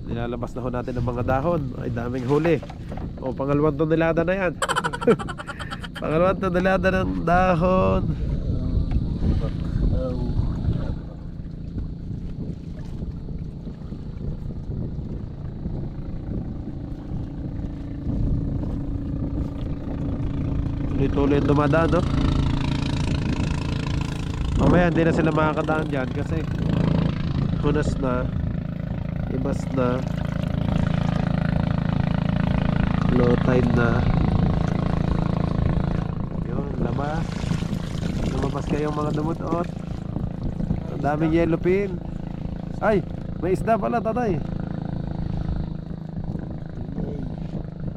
Nilalabas na ho natin ang mga dahon. Ay, daming huli. O, pangalawang tonelada na yan. Pangalawang tonelada ng dahon. Tuloy-tuloy yung dumadaan, no? Mamaya hindi na sila makakadaan dyan kasi hunas na, ibas na, low tide na. Yun, lumabas kayong mga dumudot. Ang daming yellow pin. Ay, may isda pala, tatay. Ayan.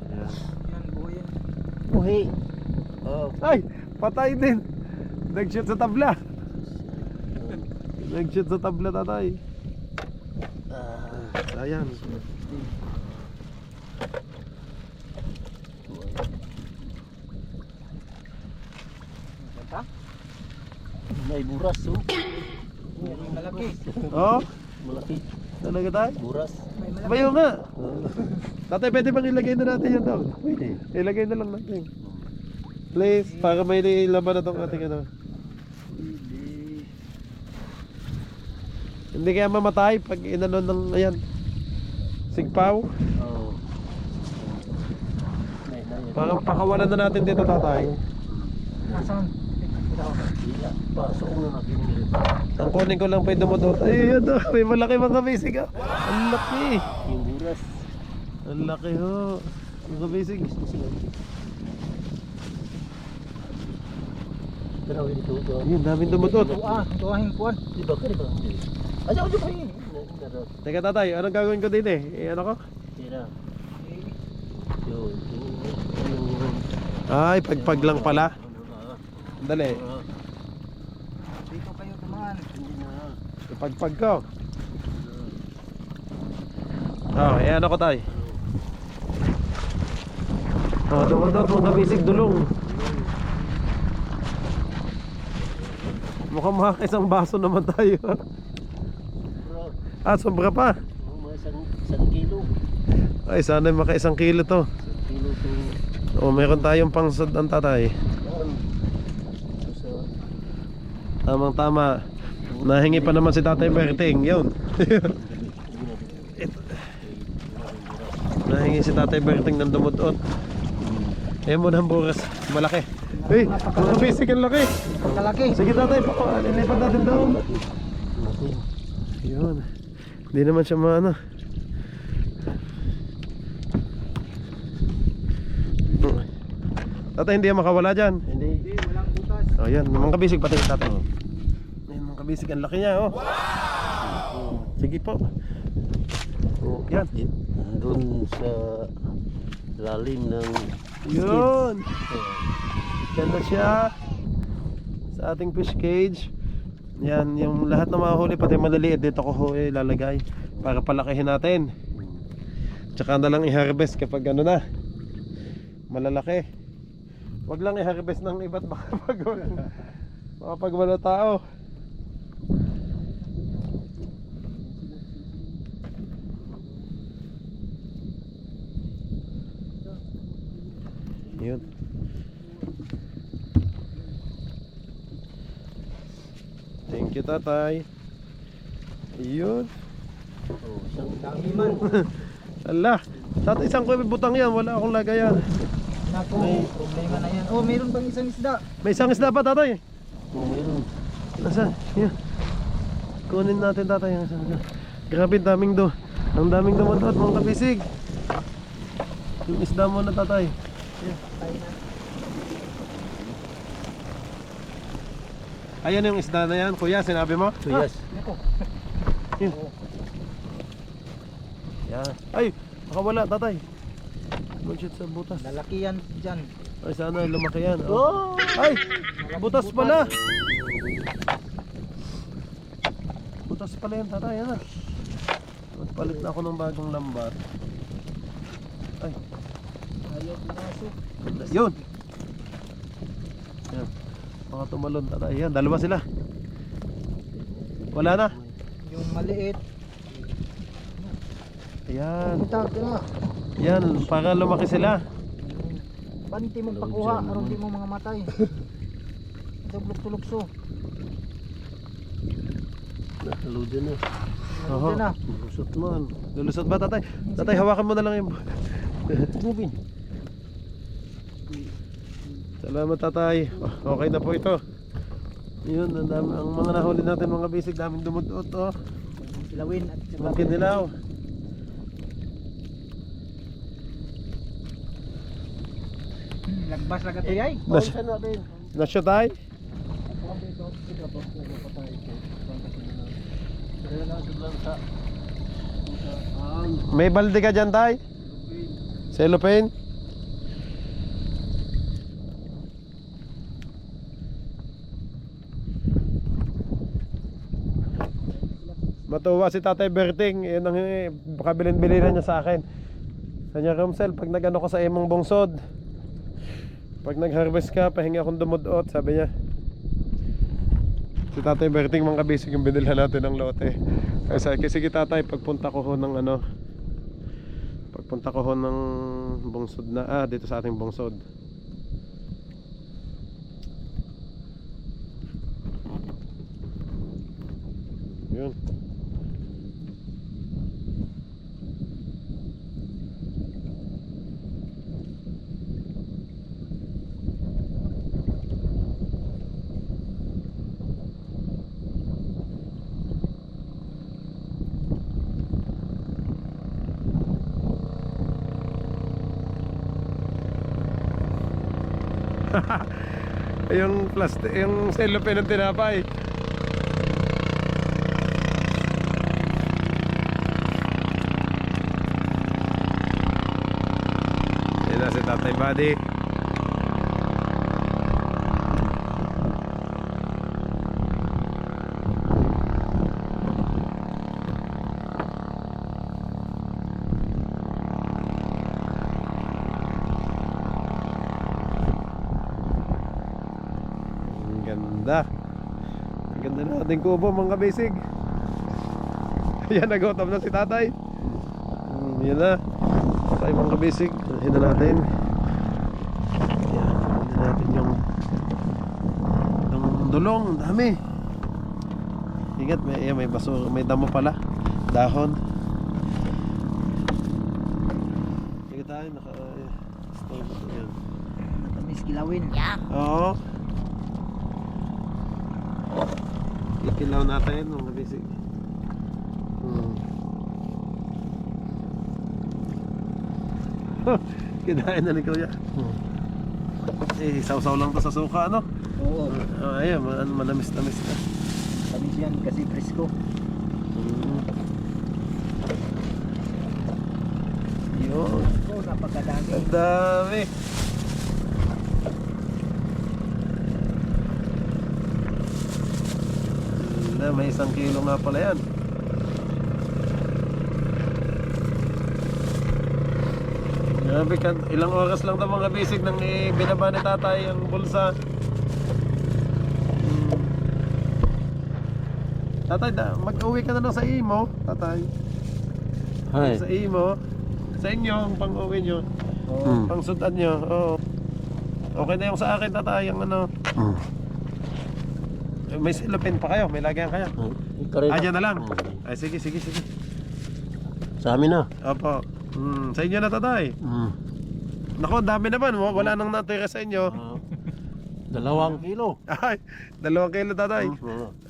Yan, buhay. Uhi. Oh. Ay, patay din. Nag-shoot sa tabla. Nag-shoot sa tabla, tatay. Sayang. May buras, oh. Malaki. Oh, Malaki. talaga tayo? Buras. May malaki. Bayo nga. Tatay, pwede bang ilagay na natin yan daw? Pwede. Ilagay na lang natin. Please, para may laman na itong ating ano. Hindi kaya mamatay pag inano ng ayan sigpaw. Oo. Parang pakawalan na natin dito tatay. Nasaan? Pasok na natin. Ang kunin ko lang pa yung dumudot. Ay, yan oh, may malaki mga bisig ah. Ang laki. Yung buras. Ang laki ho. Mga bisig. Pero ito. Ayun, daming dumudot. Tuwahin kuwan. Di ba ka? Di ba? Ayaw ko yun. Teka tatay, anong gagawin ko din ano ko? Tira. Yun. Ay, pagpag lang pala. Dali. Dito kayo tumaan. Pagpag ko. Oh, ano ko tay? Oh, dumudot mga bisig dulong. Mukhang makakaisang baso naman tayo. Ah, sobra pa. Isang kilo. Ay, sana maka 1 kilo to. Kilo to. O, meron tayong pangsod ang tatay. Tamang tama. Nahingi pa naman si Tatay Berting. Yun. Nahingi si Tatay Berting ng dumudot. Ayan mo ng buras. Malaki. Hey, mga basic ang laki. Kalaki. Sige tatay, lilipat natin doon. Yun. Hindi naman siya maano. Tatay, hindi yan makawala dyan. Hindi. Walang butas. O yan, mga kabisig pati tatay. Yan, mga kabisig, ang laki niya oh. Sige po. Yan. Doon sa lalim ng Yun. Ganda siya. Sa ating fish cage. Yan, yung lahat ng mga huli pati maliliit dito ko ilalagay para palakihin natin. Tsaka na lang i-harvest kapag ano na malalaki. Wag lang i-harvest ng iba't baka pag wala tao. Yun. Thank you tatay. Yun. Dami man. Ala, tatay isang kuwi butang yan, wala akong lagayan. Naku, problema na yan. Oh, mayroon pang isang isda. May isang isda pa tatay. meron. Nasaan? Yan. Kunin natin tatay yung isang isda. Grabe daming do. Ang daming dumadot mga kabisig. Yung isda muna tatay. Ayan yung isda na yan, kuya, sinabi mo? Tuyas. Yun. Yan. Ay, makawala tatay. Bullshit sa butas. Lalaki yan dyan. Ay, sana lumaki yan. Oh. Ay, butas pala. Butas pala yan tatay, yan ah. Magpalit na ako ng bagong lambat. Ay, Ayaw pumasok. yun. Yan. Mga tumalon tatay. Yan, dalawa sila. Wala na. Yung maliit. Ayan. Punta ka. Yan, para lumaki sila. Panti mong pakuha. Aron di mo mga matay. Ito bulok-tulokso. Naludo na. Oho. Ito na. Lusot Man, lulusot ba tatay? Tatay, hawakan mo na lang yung... Moving. Salamat tatay. Okay na po ito. Yun, ang mga nahuli natin mga bisig, daming dumudot oh. Silawin at saka Mungkin dilaw. lagbas lang ito yay. Bawsan natin. Nasyo tay? May balde ka dyan tay? Cellophane? Matuwa si Tatay Berting. Yan ang kabilin-bilinan niya sa akin. Kanya Ramsel, pag nag-ano ko sa imong bungsod, pag nag-harvest ka, pahinga akong dumudot, sabi niya. Si Tatay Berting, mga kabisig yung binilhan natin ng lote. Kaya sabi, sige tatay, pagpunta ko ho ng ano, pagpunta ko ho ng bungsod na, dito sa ating bungsod. Yun. Yung plastic, yung cellophane ng tinapay. Yan na si Tatay Buddy. Ang ganda. Ang ganda na ating kubo mga kabisig. Yan, nagutom na si tatay. Yan na. Okay mga kabisig. Dalhin na natin. Yan, dalhin na natin yung dulong. Ang dami. Ingat, may baso, may damo pala. Dahon. Ingat tayo, naka-stove ito yan. Matamis kilawin. Oo. Ikilaw natin mga kabisig. Kinain na ni Kuya. Eh, sausaw lang to sa suka, ano? Oo. Ayun, manamis-namis na. Tamis yan kasi presko. Yun. Oo, napakadami. Ang dami. May 1 kilo nga pala yan. Grabe ka, ilang oras lang ito mga basic nang binaba ni tatay ang bulsa. Tatay, mag-uwi ka na lang sa imo, tatay. Hay. Sa imo. Sa inyo, ang pang-uwi nyo. Oo. Pang sudan nyo. Oo. Okay na yung sa akin, tatay. Ang ano. May silopin pa kayo, may lagyan kayo. Dyan na lang. Ay, sige. Sa amin na. Opo. Sa inyo na, tatay. Nako, dami naman. Wala nang natira sa inyo. 2 kilo. Ay, 2 kilo, tatay.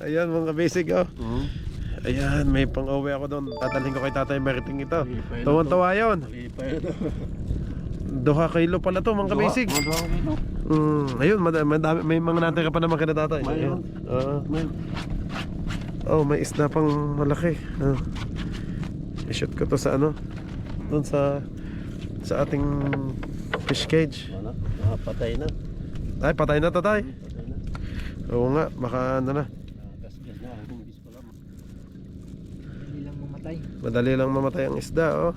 Ayan, mga basic, oh. Ayan, may pang-uwi ako doon. Tatalhin ko kay tatay meriting ito. Tuwan-tuwa yun. 2 kilo pala to, mga basic. 2 kilo. Ayun, madami, may mga natira pa naman kina tatay. Ayun. Oh, may isda pang malaki. I-shoot ko to sa ano, doon sa ating fish cage. Wala. Patay na. Ay, patay na, tatay. Patay na. Oo nga, baka ano na. Gasgas na. Humbis ko lang. Hindi lang mamatay. Madali lang mamatay ang isda, oh.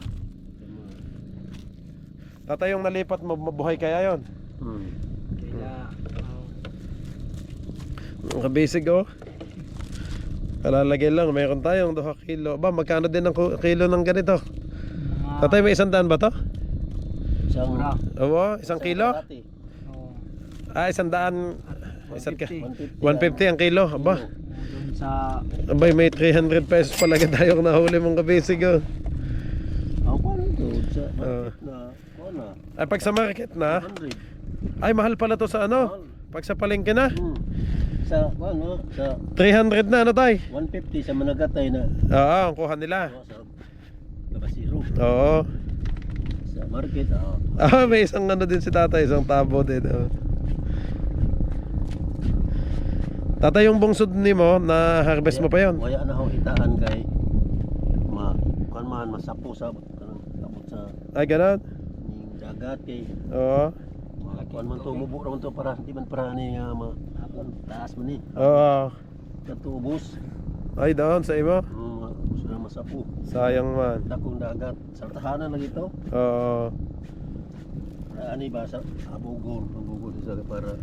Tatay, yung nalipat mo, mabuhay kaya yon? Kaya, Ang kabisig, oh. Kalalagay lang, mayroon tayong 2 kilo. Ba, magkano din ang kilo ng ganito? mga... Tatay, may 100 ba to? Isang Bra. Oo, 1 kilo? Oo. Ah, 100. 150. 150 ang kilo. Aba, Doon sa... abay, may 300 pesos palaga tayong nahuli mong kabisig, oh. Ako doon sa market na. Wala. Ay, pag sa market na, 100. ay, mahal pala to sa ano? Pag sa palengke na, Sa ano? Sa 300 na, ano tay? 150 sa Managatay na. Oo, ang kuha nila. Sa Labasiro. Oo. Sa market. May isang ano din si tatay, isang tabo din. Oh. Tatay, yung bungsod ni mo, na harvest mo pa yon? Waya na akong itaan kay masapo sa tapos sa Ay, ganun? ning dagat kay Oo. kuan man to mubo ra man to para di man para ni taas man ni Oo. katubos Ay, doon sa imo? gusto na masapo Sayang man. dakong dagat sa tahanan lang ito Oo. ani ba sa abugol sa para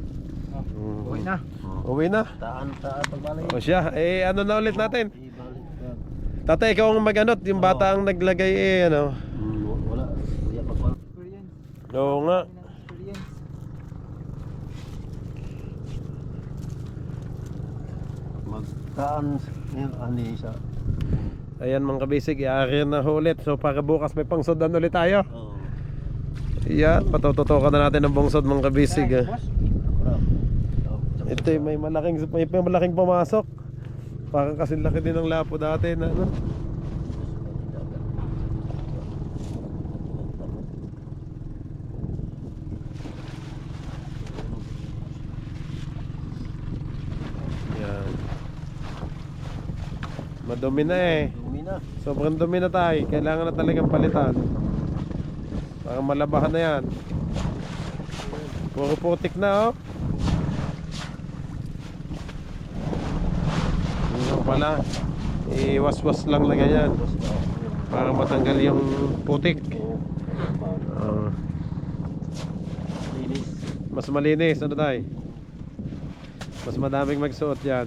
Uwi na. Uwi na. taan pagbalay O siya, ano na ulit natin? ibalik Tatay, ikaw ang mag-anot, yung bata ang naglagay ano. wala kuya pagwala Experience. Oo nga. Experience. magtaan ani sa Ayan mga kabisig, i-area na ulit. So para bukas may pangsodan ulit tayo. Yan, patututukan na natin ang bungsod mga kabisig. Ito may malaking pumasok. Parang kasing laki din ng lapo dati na ano. Madumi na eh. Dumi na. Sobrang dumi na tayo. Kailangan na talagang palitan. Para malabahan na yan. Puro putik na oh. Yun pala. Iwas-was lang na ganyan. Para matanggal yung putik. Ah. Linis. Mas malinis. Ano tayo? Mas madaming magsuot yan.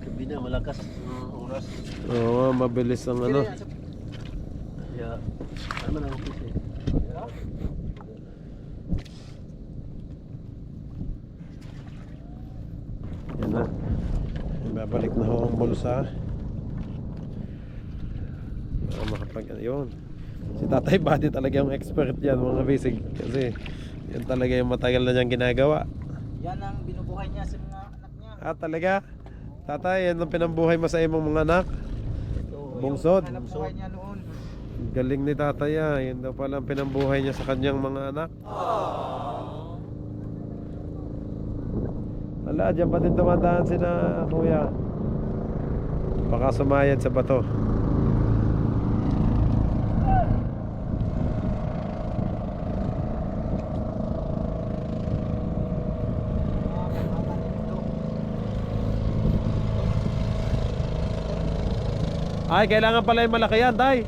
Gabi na, malakas ang oras. Oo, mabilis ang ano. Kaya, ano man ang office eh. Yan na. Babalik na ho ang bulsa. Para makapag... Yun. Si Tatay Buddy talaga yung expert yan mga basic. Kasi yan talaga yung matagal na niyang ginagawa. Yan ang binubuhay niya sa mga anak niya. Ah, talaga? Tatay, yan ang pinambuhay mo sa imong mga anak? Bungsod. Hanap buhay niya noon. Galing ni Tatay ah. Yan daw pala ang pinambuhay niya sa kanyang mga anak. Wala, dyan pa din dumadaan sina kuya. Baka sumayad sa bato. Ay, kailangan pala yung malaki yan, Tay.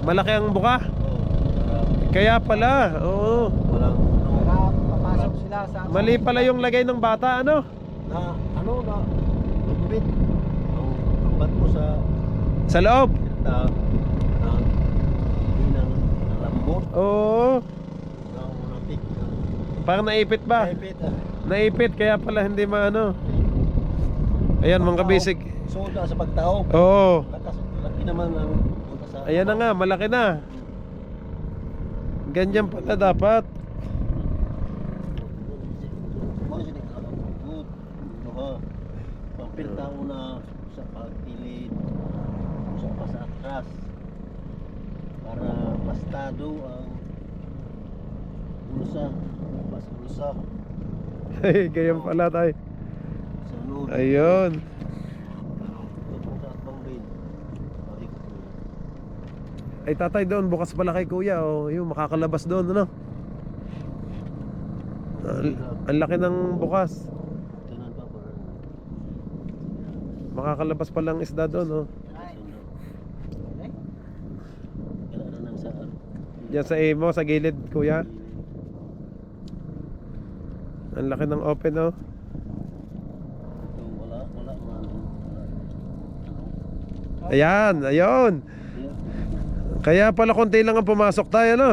Malaki ang buka. Kaya pala, oo. Walang, Para papasok sila sa... Mali pala yung lagay ng bata, ano? na, ano na, lugubit. Ang bat mo Sa loob. na, hindi ng lambot, Oo. na unapik, Parang naipit ba? Ipit, Naipit, kaya pala hindi maano. Ayan, mga kabisig. soda sa pagtao. Oo. Laki naman ang sa... Ayan na nga, malaki na. Ganyan pala dapat. Pampiltao na sa pagpilid sa pasatras para bastado ang bulsa, mas bulsa Ay, ganyan pala tayo. sa loob. Ayun. Tutong sa atbang bin. Ay tatay, doon bukas pala kay kuya. Oh, yun, makakalabas doon, ano? Ang laki ng bukas. Tunan pa para Makakalabas pa lang isda doon, oh. kailangan na ng saan. Diyan sa imo, sa gilid, kuya. Ang laki ng open, oh. Wala man. Ayan, ayun. Kaya pala konti lang ang pumasok tayo, no?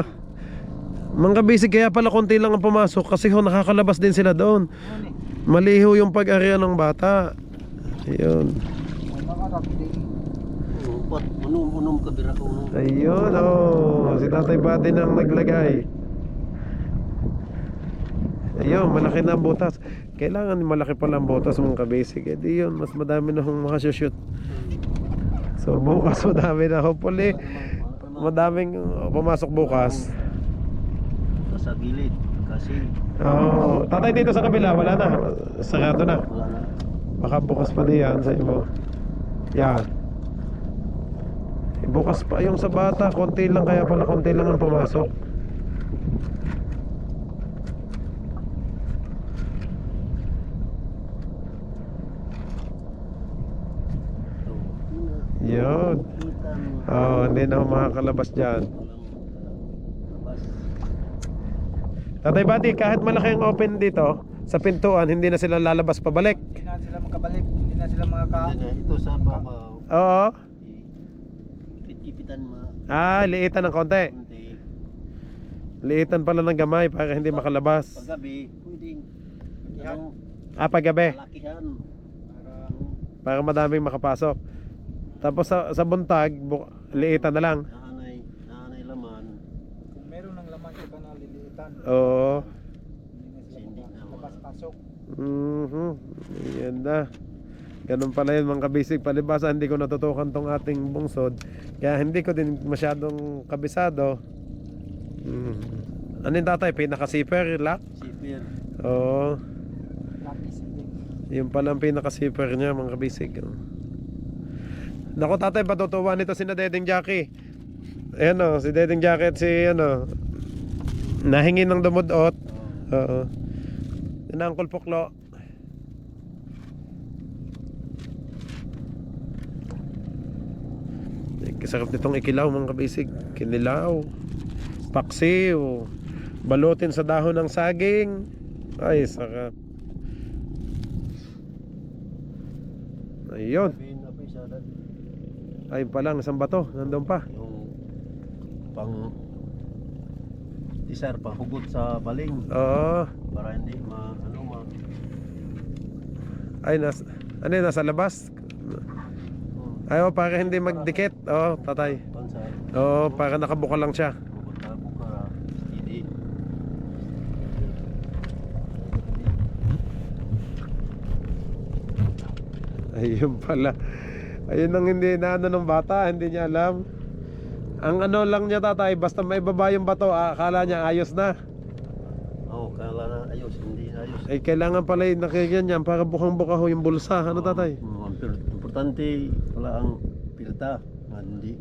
Mga bisig, kaya pala konti lang ang pumasok kasi ho, nakakalabas din sila doon. Maliho yung pag-area ng bata. Ayun. Pat, unom kabira ko unom. Ayun, oh. Si Tatay Buddy nang naglagay. Ayun, malaki na ang butas. Kailangan malaki pala ang butas mga kabisig. Eh di yun, mas madami na hong makashoot. So bukas madami na. Hopefully madaming pumasok bukas. Sa gilid kasi Oh, tatay dito sa kabila, wala na. Sarado na. wala na. Baka bukas pa diyan sa imo. Yan. Bukas pa yung sa bata, konti lang kaya pala konti lang ang pumasok. Yun. Oh, hindi na ako makakalabas dyan. Tatay Buddy, kahit malaki ang open dito sa pintuan, hindi na sila lalabas pabalik. Hindi na sila makabalik. Hindi na sila makaka... Ito sa babaw. Oo. Kipitan mo. Ah, liitan ng konti. Kunti. Liitan pala ng gamay para hindi makalabas. Paggabi, pwedeng ano, Ah, paggabi, malakihan. para madaming makapasok. Tapos sa buntag, liitan na lang. Naanay laman. Kung meron ng laman sa kanal, liliitan. Oo. Hindi na sila Hindi na labas-pasok. Yan na. Ganun pala yun mga kabisig. Palibasa hindi ko natutukan tong ating bungsod, kaya hindi ko din masyadong kabisado. Ano yung tatay? Pinaka-zipper lock? Sipir. Oo. Lapis. Yung pala ang pinaka-zipper niya mga kabisig. Naku tatay, patutuwa nito si na Dedeng Jackie. Ayan o, si Dedeng Jackie at si ano, nahingi ng dumudot. Oo. Yun ang Uncle Puklo. Kasarap nitong ikilaw mga kabisig. Kinilaw, paksiw, balutin sa dahon ng saging. Ay sarap. Ayun. Sabihin na pisada. Ayun pa lang, isang bato, nandun pa. Yung pang isar, panghugot sa baling. Oo. Para hindi ano Ay, ano yun, nasa labas? Ayaw, para hindi magdikit. Oo, tatay. pansa. Oo, para nakabuka lang siya. Hugot na buka. Steady. Ayun pala. Ayun ang hindi na ano ng bata, hindi niya alam. Ang ano lang niya tatay, basta may baba yung bato, akala niya ayos na. Oo, kala na ayos, hindi ayos. Ay kailangan pala yung nakikyan niyan para bukang-buka ho yung bulsa. Ano tatay? Importante wala ang pilta na hindi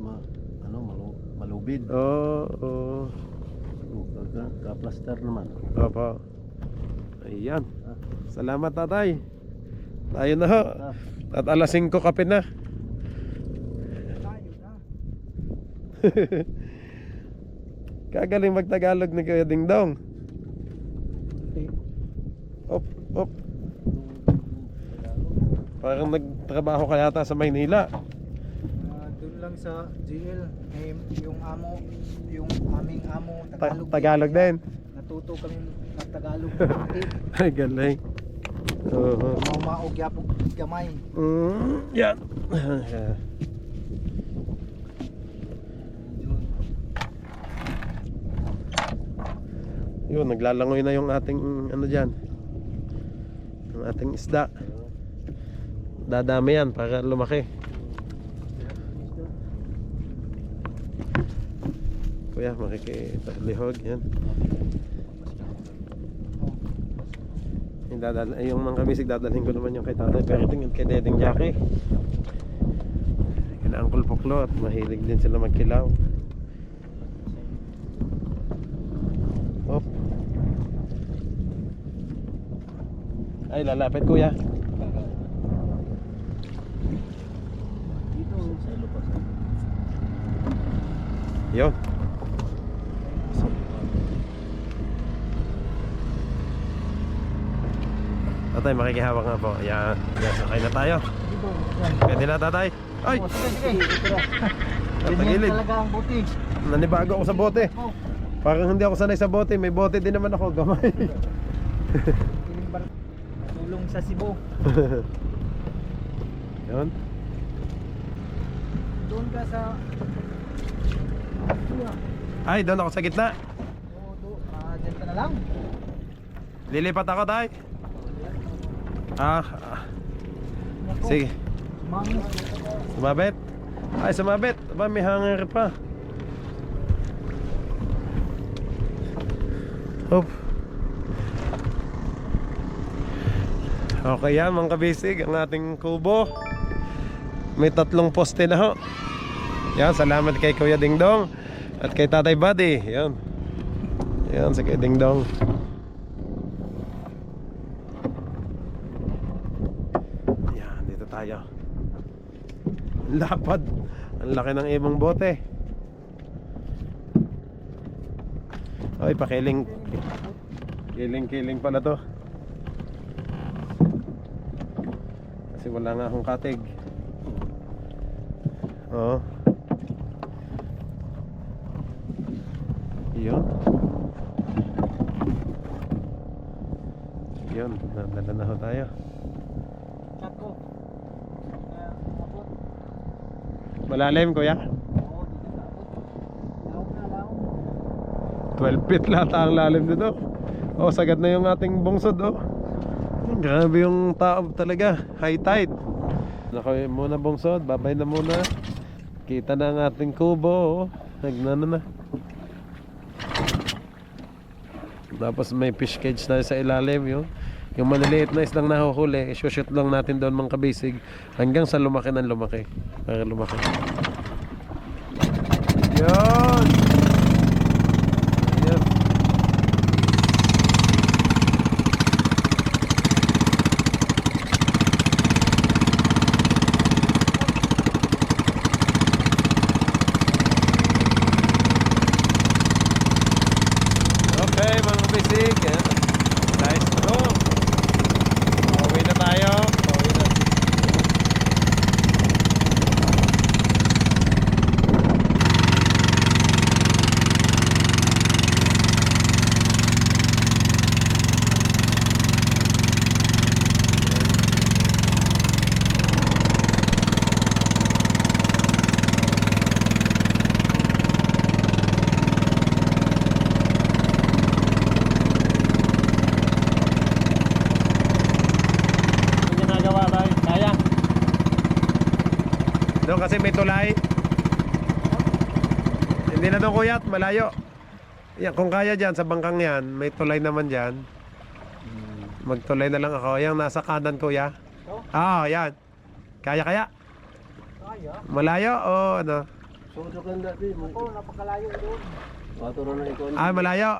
malubid. Oo. Ka-plaster naman. Opo. Ayan. Salamat tatay. Tayo na ho. At alas 5 kape na. Tayo na. Kagaling magtagalog ni Kuya Dingdong. Op. Parang nagtrabaho ka yata sa Maynila. Doon lang sa GL, yung aming amo, Tagalog din. Natuto kami ng Tagalog. Ay galing. Oo. Maog yapog gamay. Yan. Yun, naglalangoy na yung ating ano dyan, yung ating isda. Dadami yan para lumaki. Kuya, makikilihog yan. Yung mga kabisig dadalhin ko naman yung kay tatay Perting at kay Dedeng Jackie. Kina Uncle Puklo at mahilig din sila magkilaw. Op. Ay lalapit kuya. Dito sa lupas. Yun. Tatay, makikihawak nga po. Yan, sakay na tayo. Pwede na tatay. Ay! Sige. Tatagilid. Talaga ang buti. Nanibago ako sa bote. Parang hindi ako sanay sa bote. May bote din naman ako, gamay. Tulong sa Cebu. Yun. Doon ka sa Ay, doon ako sa gitna. dyan ka na lang. Lilipat ako tay. Sige. Mami. Sumabit. Ay, sumabit. Aba, may hanger pa. Hop. Okay yan mga kabisig, ang ating kubo. May 3 poste na ho. Yan, salamat kay Kuya Dingdong at kay Tatay Buddy. Yan. Yan, si Kuya Dingdong. Yan, dito tayo. Lapad. Ang laki ng ibang bote. Oy, pakiling. Kiling pala to. Kasi wala nga akong katig. Oo. Yun. Yun, nadala na ho tayo. Chat ko. Abot. Malalim kuya? Oo, dito na abot. Laog. 12 feet lahat ang lalim dito. Oh, sagad na yung ating bungsod oh. Grabe yung tao talaga. High tide. Nakoy muna bungsod, babay na muna. Kita na ang ating kubo. Nagnano na. Tapos may fish cage tayo sa ilalim. Yung maliliit na isdang nahuhuli, isushoot lang natin doon mga kabisig hanggang sa lumaki ng lumaki. Para lumaki. Yun! Ayan. Okay mga kabisig, nice to. Pauwi na tayo. Pauwi na. Doon kasi may tulay. Hindi na doon kuyat, malayo. Yan, kung kaya dyan, sa bangkang yan, may tulay naman dyan. Magtulay na lang ako. Yung nasa kanan kuya. Yan. Kaya? Kaya. Malayo o ano? Sodok lang dati. Ako, napakalayo doon. Waturo na ikaw. Malayo.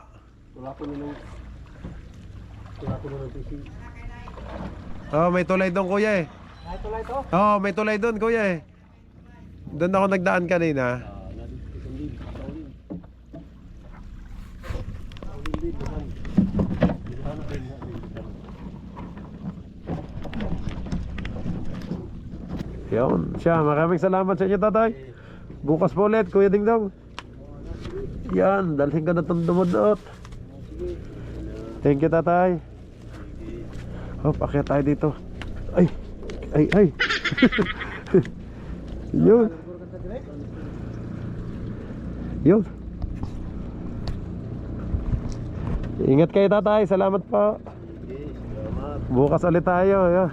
Wala ko nung PC. May tulay doon kuya eh. Ay, tulay to. May tulay doon kuya eh. Doon ako nagdaan kanina. Yun siya, maraming salamat sa inyo tatay. Bukas po ulit kuya Dingdong. Yan, dalhin ka na itong dumudot. Thank you tatay. Akyat tayo dito. Ay Yun. Ingat kayo tatay, salamat po. Bukas ulit tayo.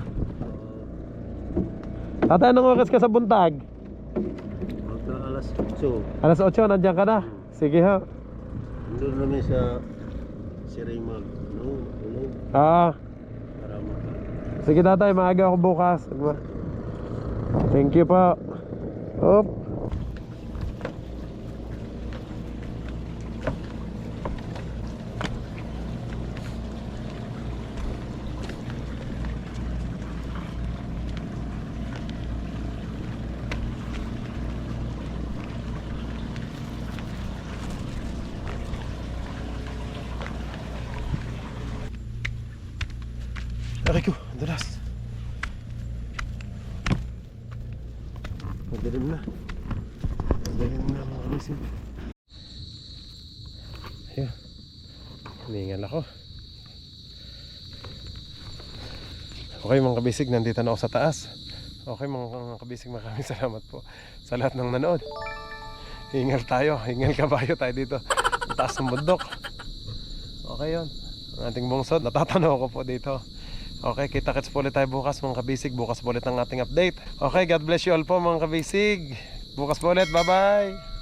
Tatay, anong oras ka sa buntag? Alas 8. Alas 8, nandiyan ka na. Sige ho. Doon namin sa Siring tulog. Para Sige tatay, maaga ako bukas. Thank you po. Hop. Aray ko, ang dulas. Madilim na. Madilim na mga kabisig. Ayan. Hiningal ako. Okay mga kabisig, nandito na ako sa taas. Okay mga kabisig, maraming salamat po sa lahat ng nanood. Hingal tayo, hingal kabayo tayo dito. Sa taas ng bundok. Okay yun. Ang ating bungsod, natatanaw ko po dito. Okay, kita-kits po ulit tayo bukas mga kabisig. Bukas po ulit ang ating update. Okay, God bless you all po mga kabisig. Bukas po ulit, bye-bye.